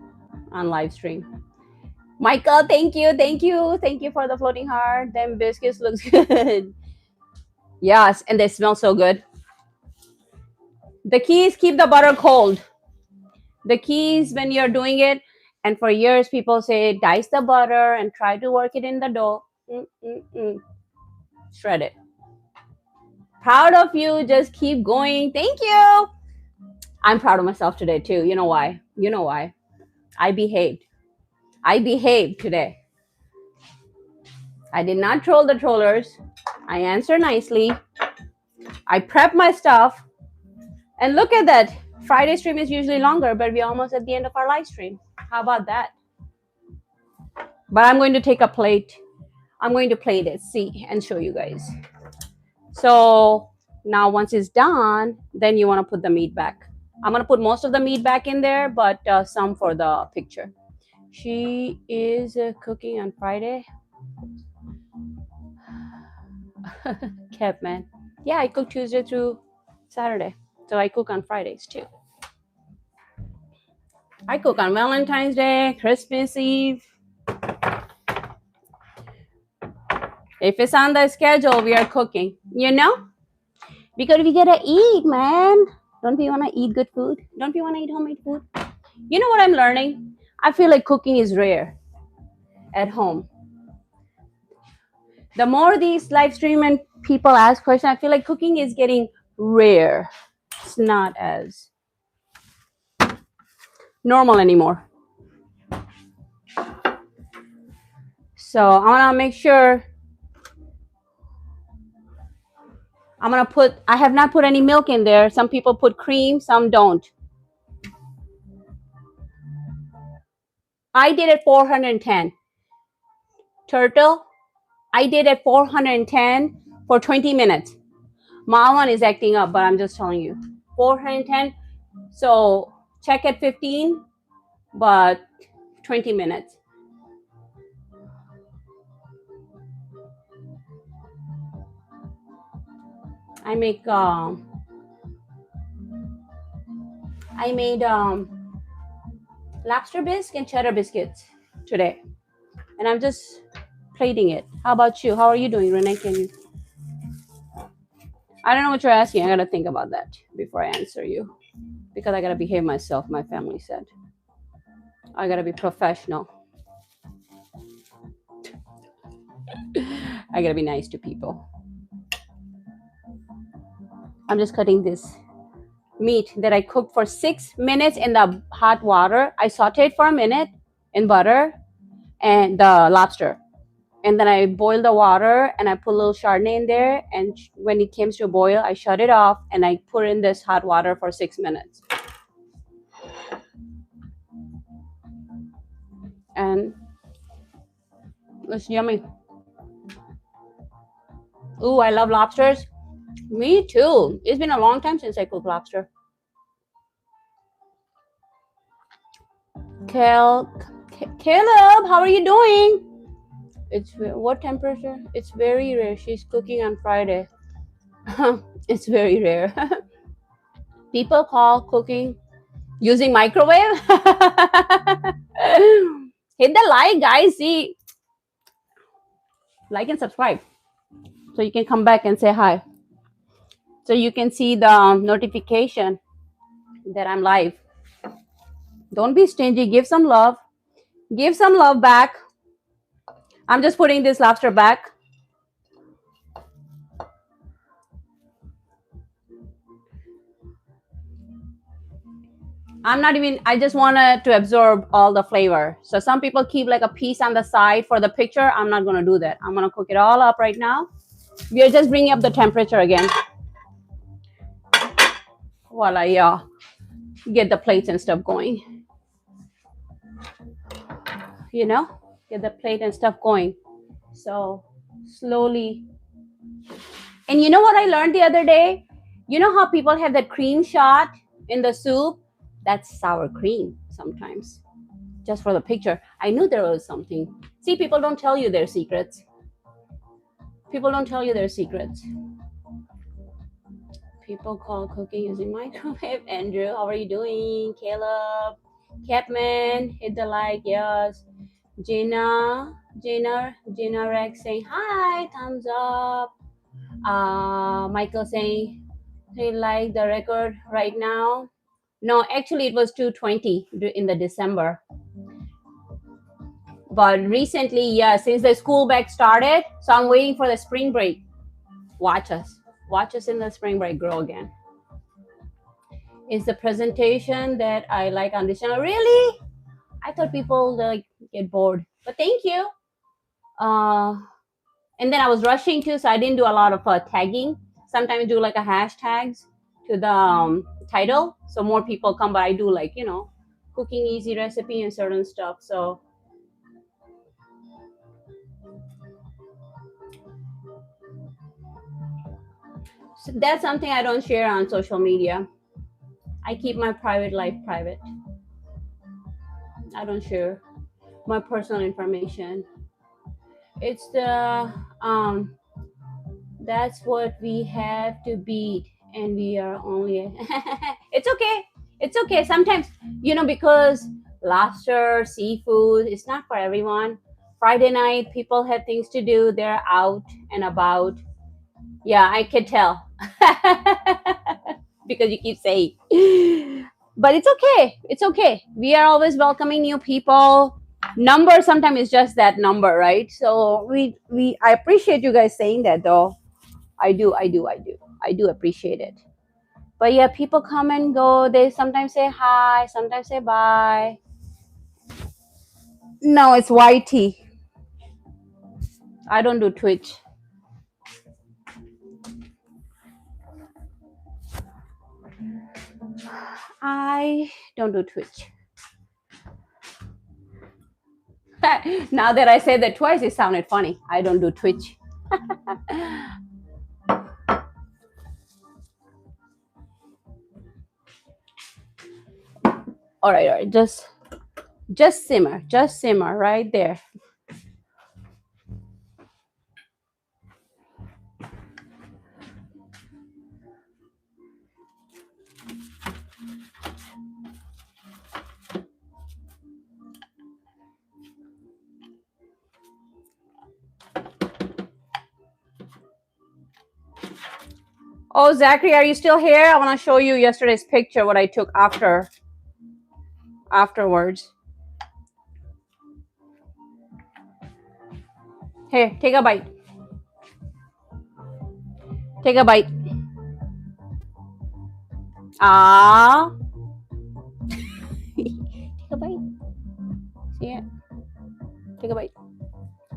on live stream. Michael, thank you. Thank you. Thank you for the floating heart. Them biscuits looks good. Yes, and they smell so good. The key is keep the butter cold. The key is when you're doing it, and for years people say dice the butter and try to work it in the dough. Shred it. Proud of you. Just keep going. Thank you. I'm proud of myself today too. You know why? You know why? I behaved. I behaved today. I did not troll the trollers. I answered nicely. I prepped my stuff. And look at that. Friday stream is usually longer, but we're almost at the end of our live stream. How about that? But I'm going to take a plate. I'm going to plate it, see, and show you guys. So now once it's done, then you want to put the meat back. I'm going to put most of the meat back in there, but some for the picture. She is cooking on Friday. Kev, man. Yeah, I cook Tuesday through Saturday. So I cook on Fridays too. I cook on Valentine's Day, Christmas Eve. If it's on the schedule, we are cooking, you know? Because we gotta eat, man. Don't we wanna eat good food? Don't we wanna eat homemade food? You know what I'm learning? I feel like cooking is rare at home. The more these live stream and people ask questions, I feel like cooking is getting rare. It's not as normal anymore. So I wanna make sure I have not put any milk in there. Some people put cream, some don't. I did it 410. Turtle, I did it 410 for 20 minutes. My one is acting up, but I'm just telling you. 410. So check at 15, but 20 minutes. I made lobster bisque and cheddar biscuits today, and I'm just plating it. How about you? How are you doing, Renee? Can you? I don't know what you're asking. I gotta think about that before I answer you, because I gotta behave myself. My family said I gotta be professional. I gotta be nice to people. I'm just cutting this meat that I cooked for 6 minutes in the hot water. I sauteed for a minute in butter and the lobster. And then I boiled the water and I put a little chardonnay in there. And when it came to a boil, I shut it off and I put in this hot water for 6 minutes. And it's yummy. Ooh, I love lobsters. Me too. It's been a long time since I cooked lobster. Caleb, how are you doing? It's what temperature? It's very rare. She's cooking on Friday. It's very rare. People call cooking using microwave. Hit the like, guys. See, like and subscribe so you can come back and say hi. So you can see the notification that I'm live. Don't be stingy. Give some love. Give some love back. I'm just putting this lobster back. I just wanted to absorb all the flavor. So some people keep like a piece on the side for the picture. I'm not going to do that. I'm going to cook it all up right now. We are just bringing up the temperature again. While I get the plates and stuff going. You know, get the plate and stuff going. So slowly. And you know what I learned the other day? You know how people have that cream shot in the soup? That's sour cream sometimes. Just for the picture. I knew there was something. See, people don't tell you their secrets. People don't tell you their secrets. People call cooking using microwave. Andrew, how are you doing? Caleb, Capman, hit the like, yes. Gina Rex saying hi, thumbs up. Michael saying he like the record right now. No, actually it was 220 in the December. But recently, yeah, since the school back started, so I'm waiting for the spring break. Watch us in the spring break grow again. Is the presentation that I like on this channel. Really? I thought people like get bored, but thank you. And then I was rushing too, so I didn't do a lot of tagging. Sometimes I do like a hashtags to the title, so more people come. But I do like cooking easy recipe and certain stuff. So that's something I don't share on social media. I keep my private life private. I don't share my personal information. It's the that's what we have to beat, and we are only it's okay sometimes, because lobster, seafood, it's not for everyone. Friday night, people have things to do, they're out and about. Yeah, I can tell. Because you keep saying. But it's okay, we are always welcoming new people. Number sometimes is just that number, right? So I appreciate you guys saying that, though. I do appreciate it. But yeah, people come and go. They sometimes say hi, sometimes say bye. No, it's YT. I don't do Twitch. I don't do Twitch. Now that I said that twice, it sounded funny. I don't do Twitch. All right. Just simmer right there. Oh, Zachary, are you still here? I want to show you yesterday's picture, what I took afterwards. Here, take a bite. Take a bite. Ah. Take a bite. See it? Take a bite.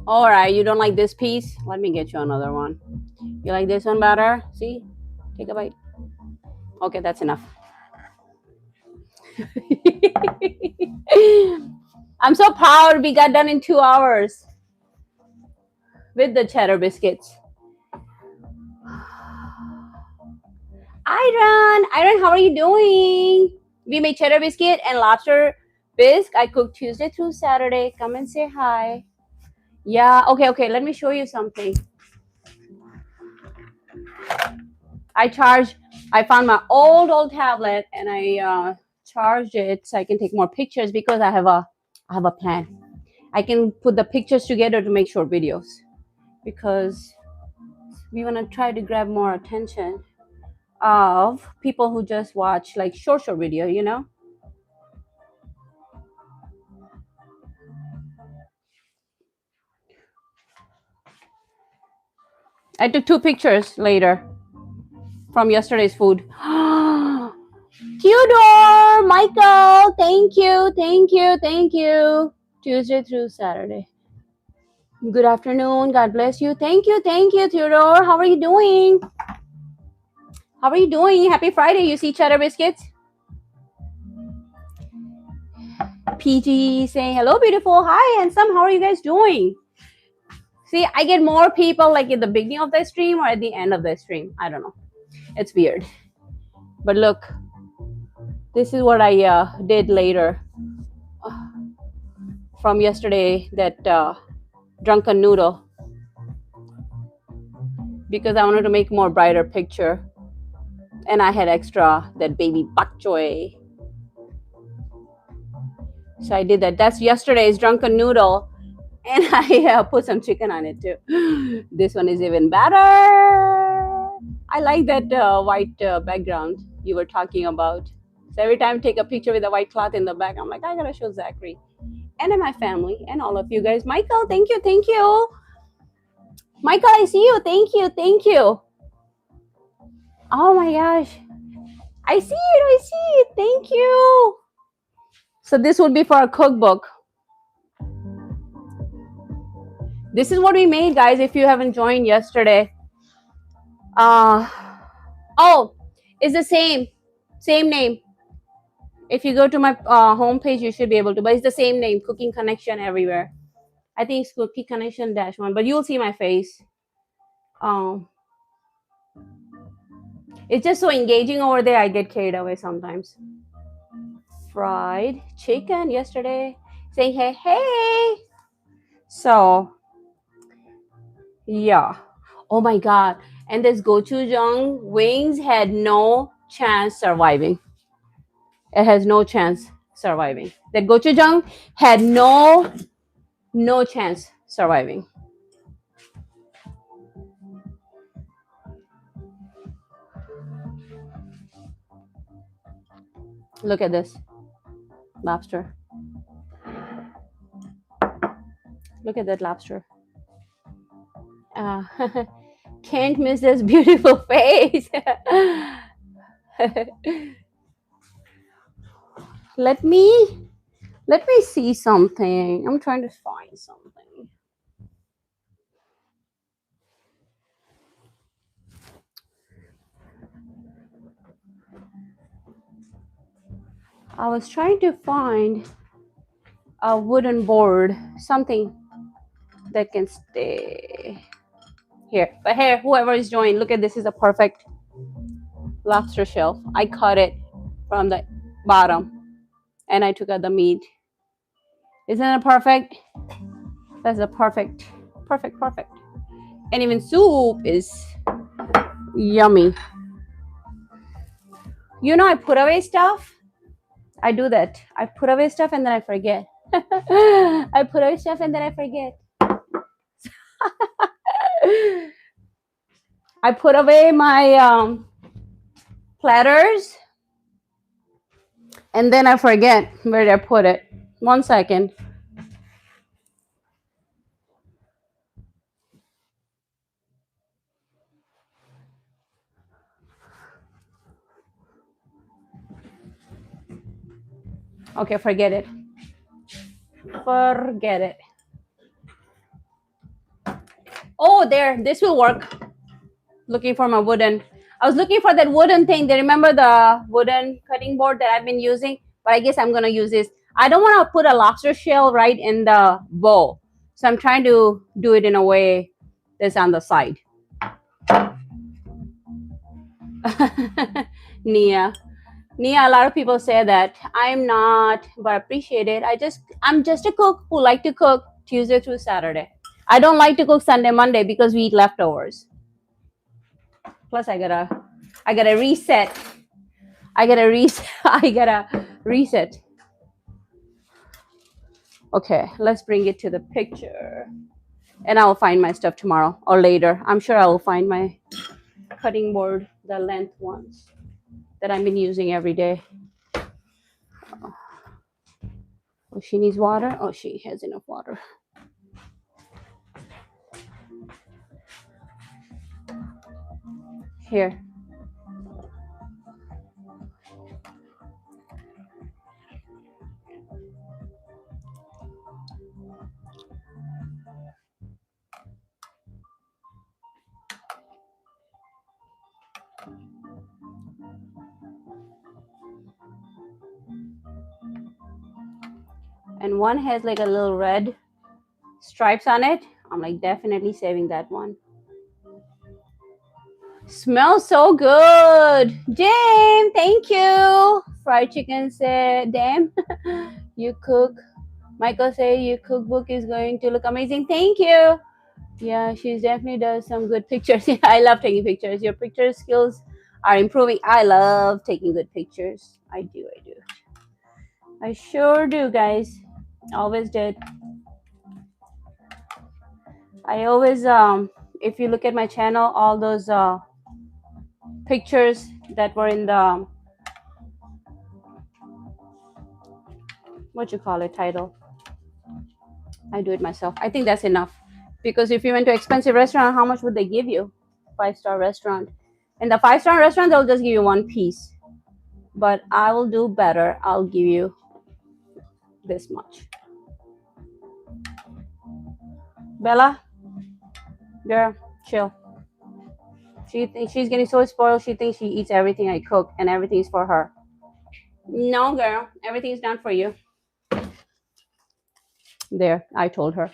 All right, you don't like this piece? Let me get you another one. You like this one better? See? Take a bite. Okay, that's enough. I'm so proud we got done in 2 hours with the cheddar biscuits. Iron, how are you doing? We made cheddar biscuit and lobster bisque. I cook Tuesday through Saturday. Come and say hi. Yeah, okay. Let me show you something. I found my old tablet and I charged it so I can take more pictures, because I have a plan. I can put the pictures together to make short videos, because we want to try to grab more attention of people who just watch like short video, I took 2 pictures later from yesterday's food. Theodore, Michael, thank you. Tuesday through Saturday. Good afternoon. God bless you. Thank you, Theodore. How are you doing? Happy Friday. You see cheddar biscuits? PG saying hello, beautiful. Hi, handsome. How are you guys doing? See, I get more people like at the beginning of the stream or at the end of the stream. I don't know. It's weird. But look, This is what I did later from yesterday, that drunken noodle, because I wanted to make more brighter picture. And I had extra that baby bok choy. So I did that. That's yesterday's drunken noodle. And I put some chicken on it too. This one is even better. I like that white background you were talking about. So every time I take a picture with a white cloth in the back, I'm like, I gotta show Zachary and my family and all of you guys. Michael, thank you, thank you. Michael, I see you. Thank you, thank you. Oh my gosh. I see it, I see it. Thank you. So this would be for our cookbook. This is what we made, guys, if you haven't joined yesterday. Oh, it's the same name. If you go to my homepage, you should be able to, but it's the same name, Cooking Connection everywhere. I think it's Cooking Connection -1, but you'll see my face. It's just so engaging over there, I get carried away sometimes. Fried chicken yesterday, saying hey, hey. So, yeah. Oh my God. And this gochujang wings had no chance surviving. It has no chance surviving. The gochujang had no chance surviving. Look at this lobster. Look at that lobster. Can't miss this beautiful face. Let me see something. I'm trying to find something. I was trying to find a wooden board, something that can stay here. But here, whoever is joined, look at this. Is a perfect lobster shelf. I cut it from the bottom and I took out the meat. Isn't it perfect? That's a perfect. And even soup is yummy. You know, I put away stuff. I do that. I put away stuff and then I forget. I put away stuff and then I forget. I put away my platters and then I forget where I put it. 1 second. Okay, forget it. Forget it. Oh, there. This will work. Looking for my wooden. I was looking for that wooden thing. Do you remember the wooden cutting board that I've been using? But I guess I'm going to use this. I don't want to put a lobster shell right in the bowl. So I'm trying to do it in a way that's on the side. Nia, a lot of people say that. I'm not, but I appreciate it. I'm just a cook who like to cook Tuesday through Saturday. I don't like to cook Sunday, Monday because we eat leftovers. Plus, I gotta reset. I gotta reset. Okay, let's bring it to the picture. And I'll find my stuff tomorrow or later. I'm sure I will find my cutting board, the length ones that I've been using every day. Oh, she needs water. Oh, she has enough water. Here. And one has like a little red stripes on it. I'm like definitely saving that one. Smells so good. James, thank you. Fried chicken said, damn, you cook. Michael say your cookbook is going to look amazing. Thank you. Yeah, she definitely does some good pictures. Yeah, I love taking pictures. Your picture skills are improving. I love taking good pictures. I do. I sure do, guys. Always did. I always if you look at my channel, all those pictures that were in the what you call it title, I do it myself. I think that's enough, because if you went to expensive restaurant, how much would they give you? 5-star restaurant. In the 5-star restaurant, they'll just give you one piece. But I will do better. I'll give you this much. Bella, girl, chill. She thinks she's getting so spoiled. She thinks she eats everything I cook and everything's for her. No, girl, everything's done for you. There, I told her.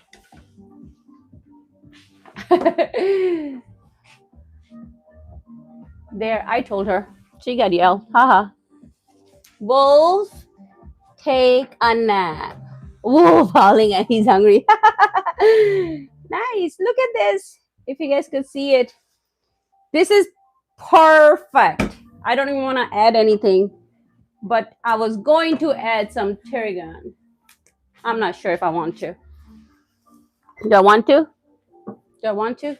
There, I told her. She got yelled. Haha. Wolf, take a nap. Wolf howling and he's hungry. Nice. Look at this. If you guys could see it. This is perfect. I don't even want to add anything, but I was going to add some tarragon. I'm not sure if I want to. Do I want to? Do I want to?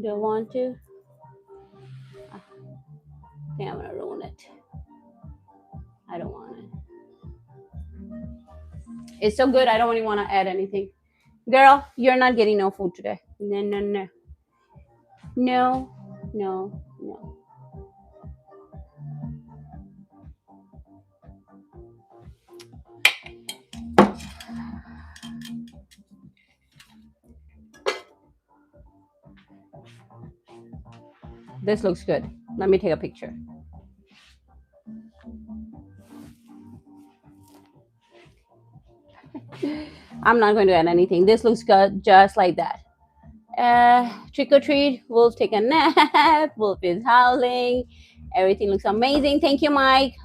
Do I want to? I think I'm gonna ruin it. I don't want it. It's so good. I don't even want to add anything. Girl, you're not getting no food today. No, no, no. No, no, no. This looks good. Let me take a picture. I'm not going to add anything. This looks good just like that. Trick or treat, Wolf take a nap, Wolf is howling. Everything looks amazing. Thank you, Mike.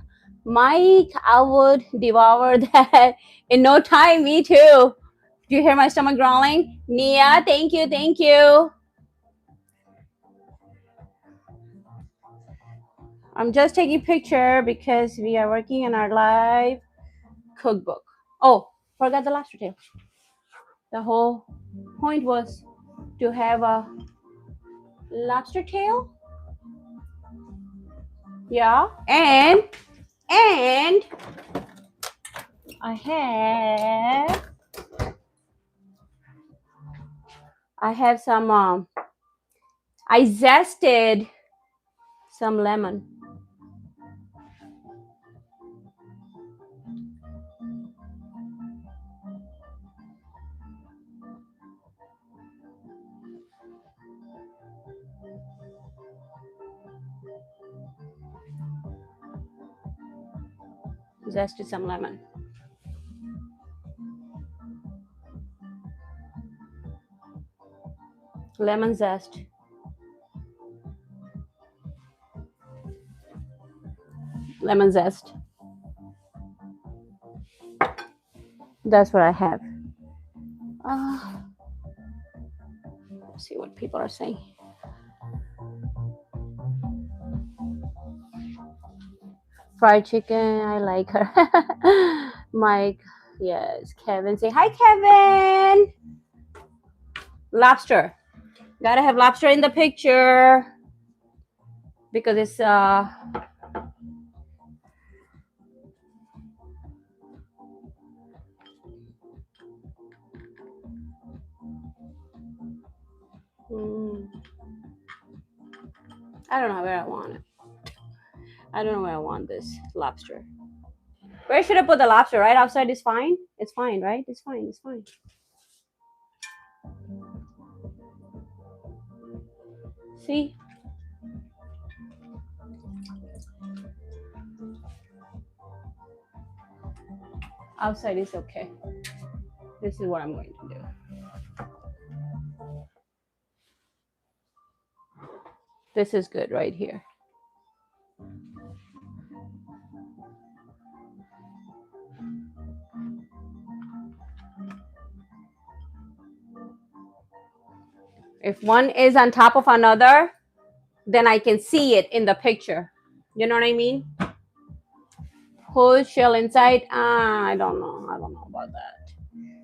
Mike, I would devour that in no time. Me too. Do you hear my stomach growling? Nia, thank you, thank you. I'm just taking picture because we are working on our live cookbook. Oh, forgot the lobster tail. The whole point was to have a lobster tail. Yeah, and I have some I zested some lemon. Zested some lemon. Lemon zest. Lemon zest. That's what I have. Let's see what people are saying. Fried chicken, I like her. Mike, yes. Kevin, say hi, Kevin. Lobster. Gotta have lobster in the picture because it's I don't know where I want it. I don't know where I want this lobster. Where should I put the lobster? Right outside is fine? It's fine, right? It's fine. It's fine. See? Outside is okay. This is what I'm going to do. This is good right here. If one is on top of another, then I can see it in the picture. You know what I mean? Whole shell inside. I don't know. I don't know about that.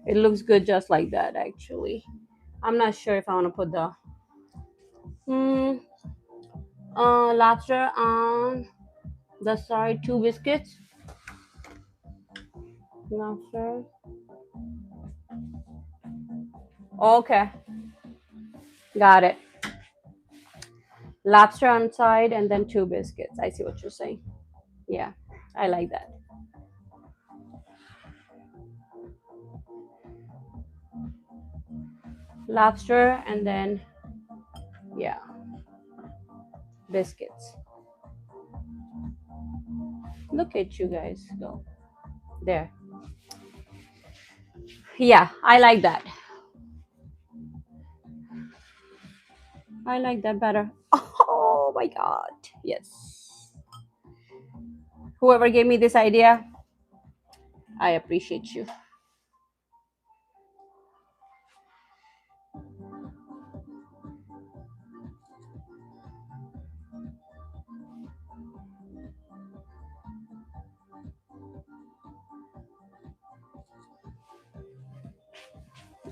It looks good just like that, actually. I'm not sure if I want to put the lobster on the side. 2 biscuits. Lobster. Okay. Got it. Lobster on side and then 2 biscuits. I see what you're saying. Yeah, I like that. Lobster and then, yeah, biscuits. Look at you guys go. There. Yeah, I like that. I like that better. Oh my God. Yes. Whoever gave me this idea, I appreciate you.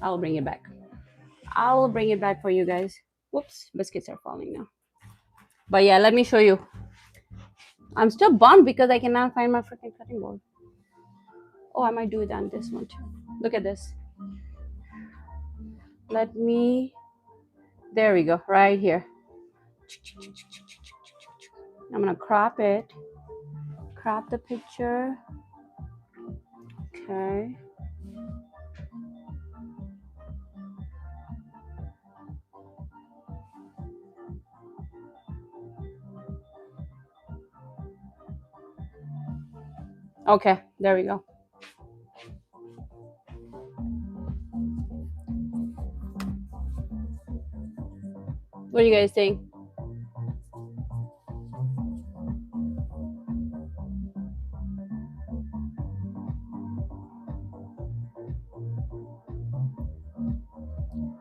I'll bring it back. I'll bring it back for you guys. Whoops, biscuits are falling now. But yeah, let me show you. I'm still bummed because I cannot find my freaking cutting board. Oh, I might do it on this one too. Look at this. Let me, there we go, right here. I'm gonna crop it. Crop the picture. Okay. Okay, there we go. What do you guys think?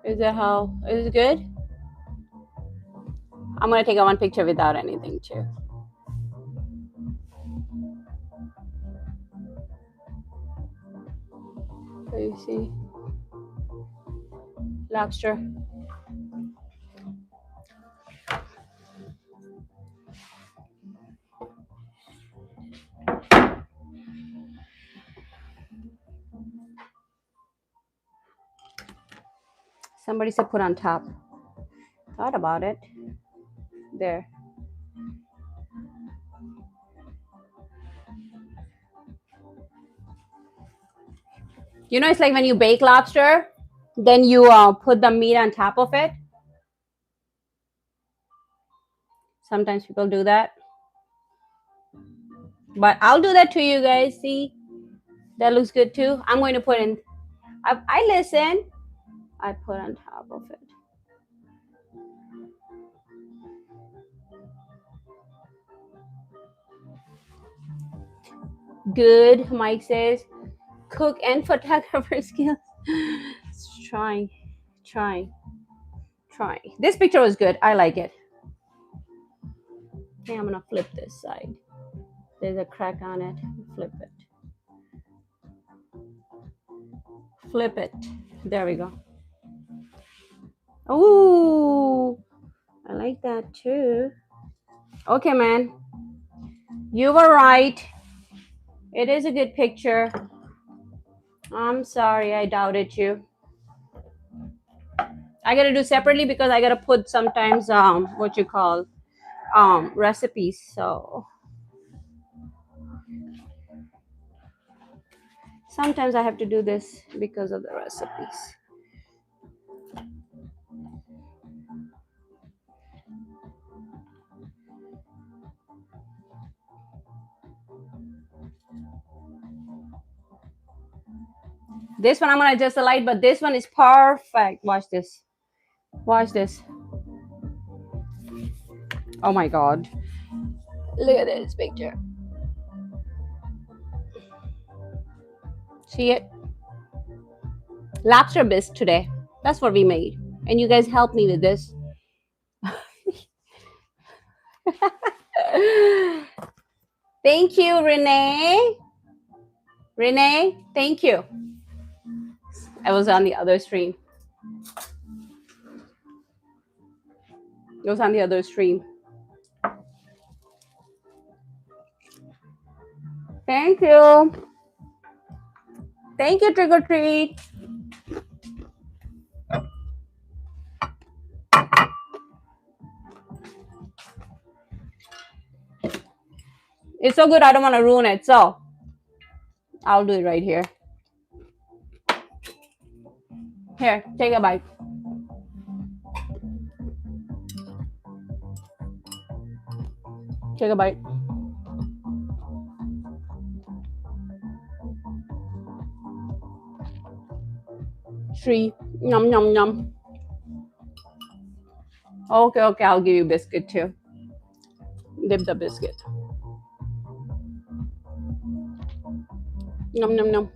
Is it good? I'm gonna take one picture without anything too. So you see, lobster. Somebody said put on top. Thought about it. There. You know, it's like when you bake lobster, then you put the meat on top of it. Sometimes people do that. But I'll do that to you guys. See, that looks good too. I'm going to put in, I listen. I put on top of it. Good, Mike says. Cook and photographer skills. Trying. This picture was good. I like it. Okay, I'm gonna flip this side. There's a crack on it. Flip it. Flip it. There we go. Ooh, I like that too. Okay, man. You were right. It is a good picture. I'm sorry, I doubted you. I gotta do separately because I gotta put sometimes what you call recipes. So sometimes I have to do this because of the recipes. This one I'm gonna adjust the light, but this one is perfect. Watch this. Watch this. Oh my God. Look at this picture. See it? Lobster bisque today. That's what we made. and you guys help me with this. Thank you, Renee. Renee, thank you. I was on the other stream. It was on the other stream. Thank you. Thank you, Trick or Treat. It's so good, I don't want to ruin it. So I'll do it right here. Here, take a bite. Take a bite. Tree. Yum, yum, yum. Okay, okay, I'll give you biscuit too. Dip the biscuit. Yum, yum, yum.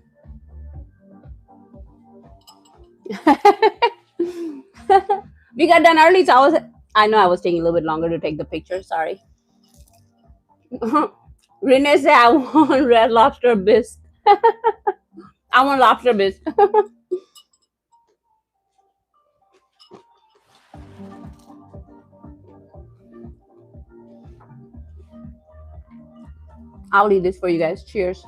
We got done early, so I know I was taking a little bit longer to take the picture. Sorry. Renee said I want red lobster bisque. I want lobster bisque. I'll eat this for you guys. Cheers.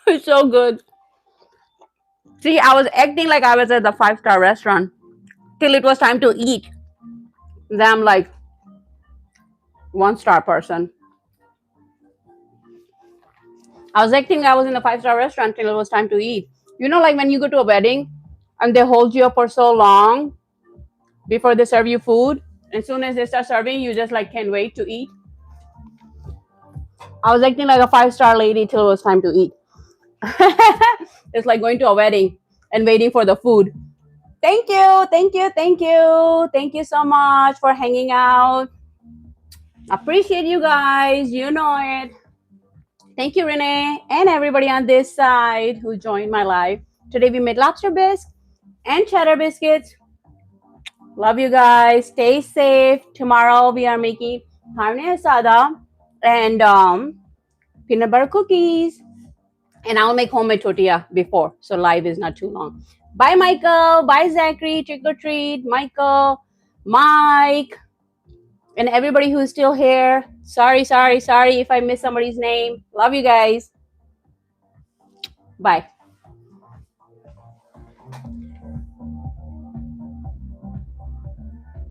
It's so good. See, I was acting like I was at the 5-star restaurant till it was time to eat. Then I'm like 1-star person. I was acting like I was in a 5-star restaurant till it was time to eat. You know, like when you go to a wedding and they hold you up for so long before they serve you food. As soon as they start serving, you just like can't wait to eat. I was acting like a 5-star lady till it was time to eat. It's like going to a wedding and waiting for the food. Thank you, thank you, thank you. Thank you so much for hanging out. Appreciate you guys. You know it. Thank you, Renee, and everybody on this side who joined my live. Today we made lobster bisque and cheddar biscuits. Love you guys. Stay safe. Tomorrow we are making carne asada and peanut butter cookies. And I'll make homemade tortilla before, so live is not too long. Bye, Michael. Bye, Zachary. Trick or treat. Michael, Mike, and everybody who's still here. Sorry if I missed somebody's name. Love you guys. Bye.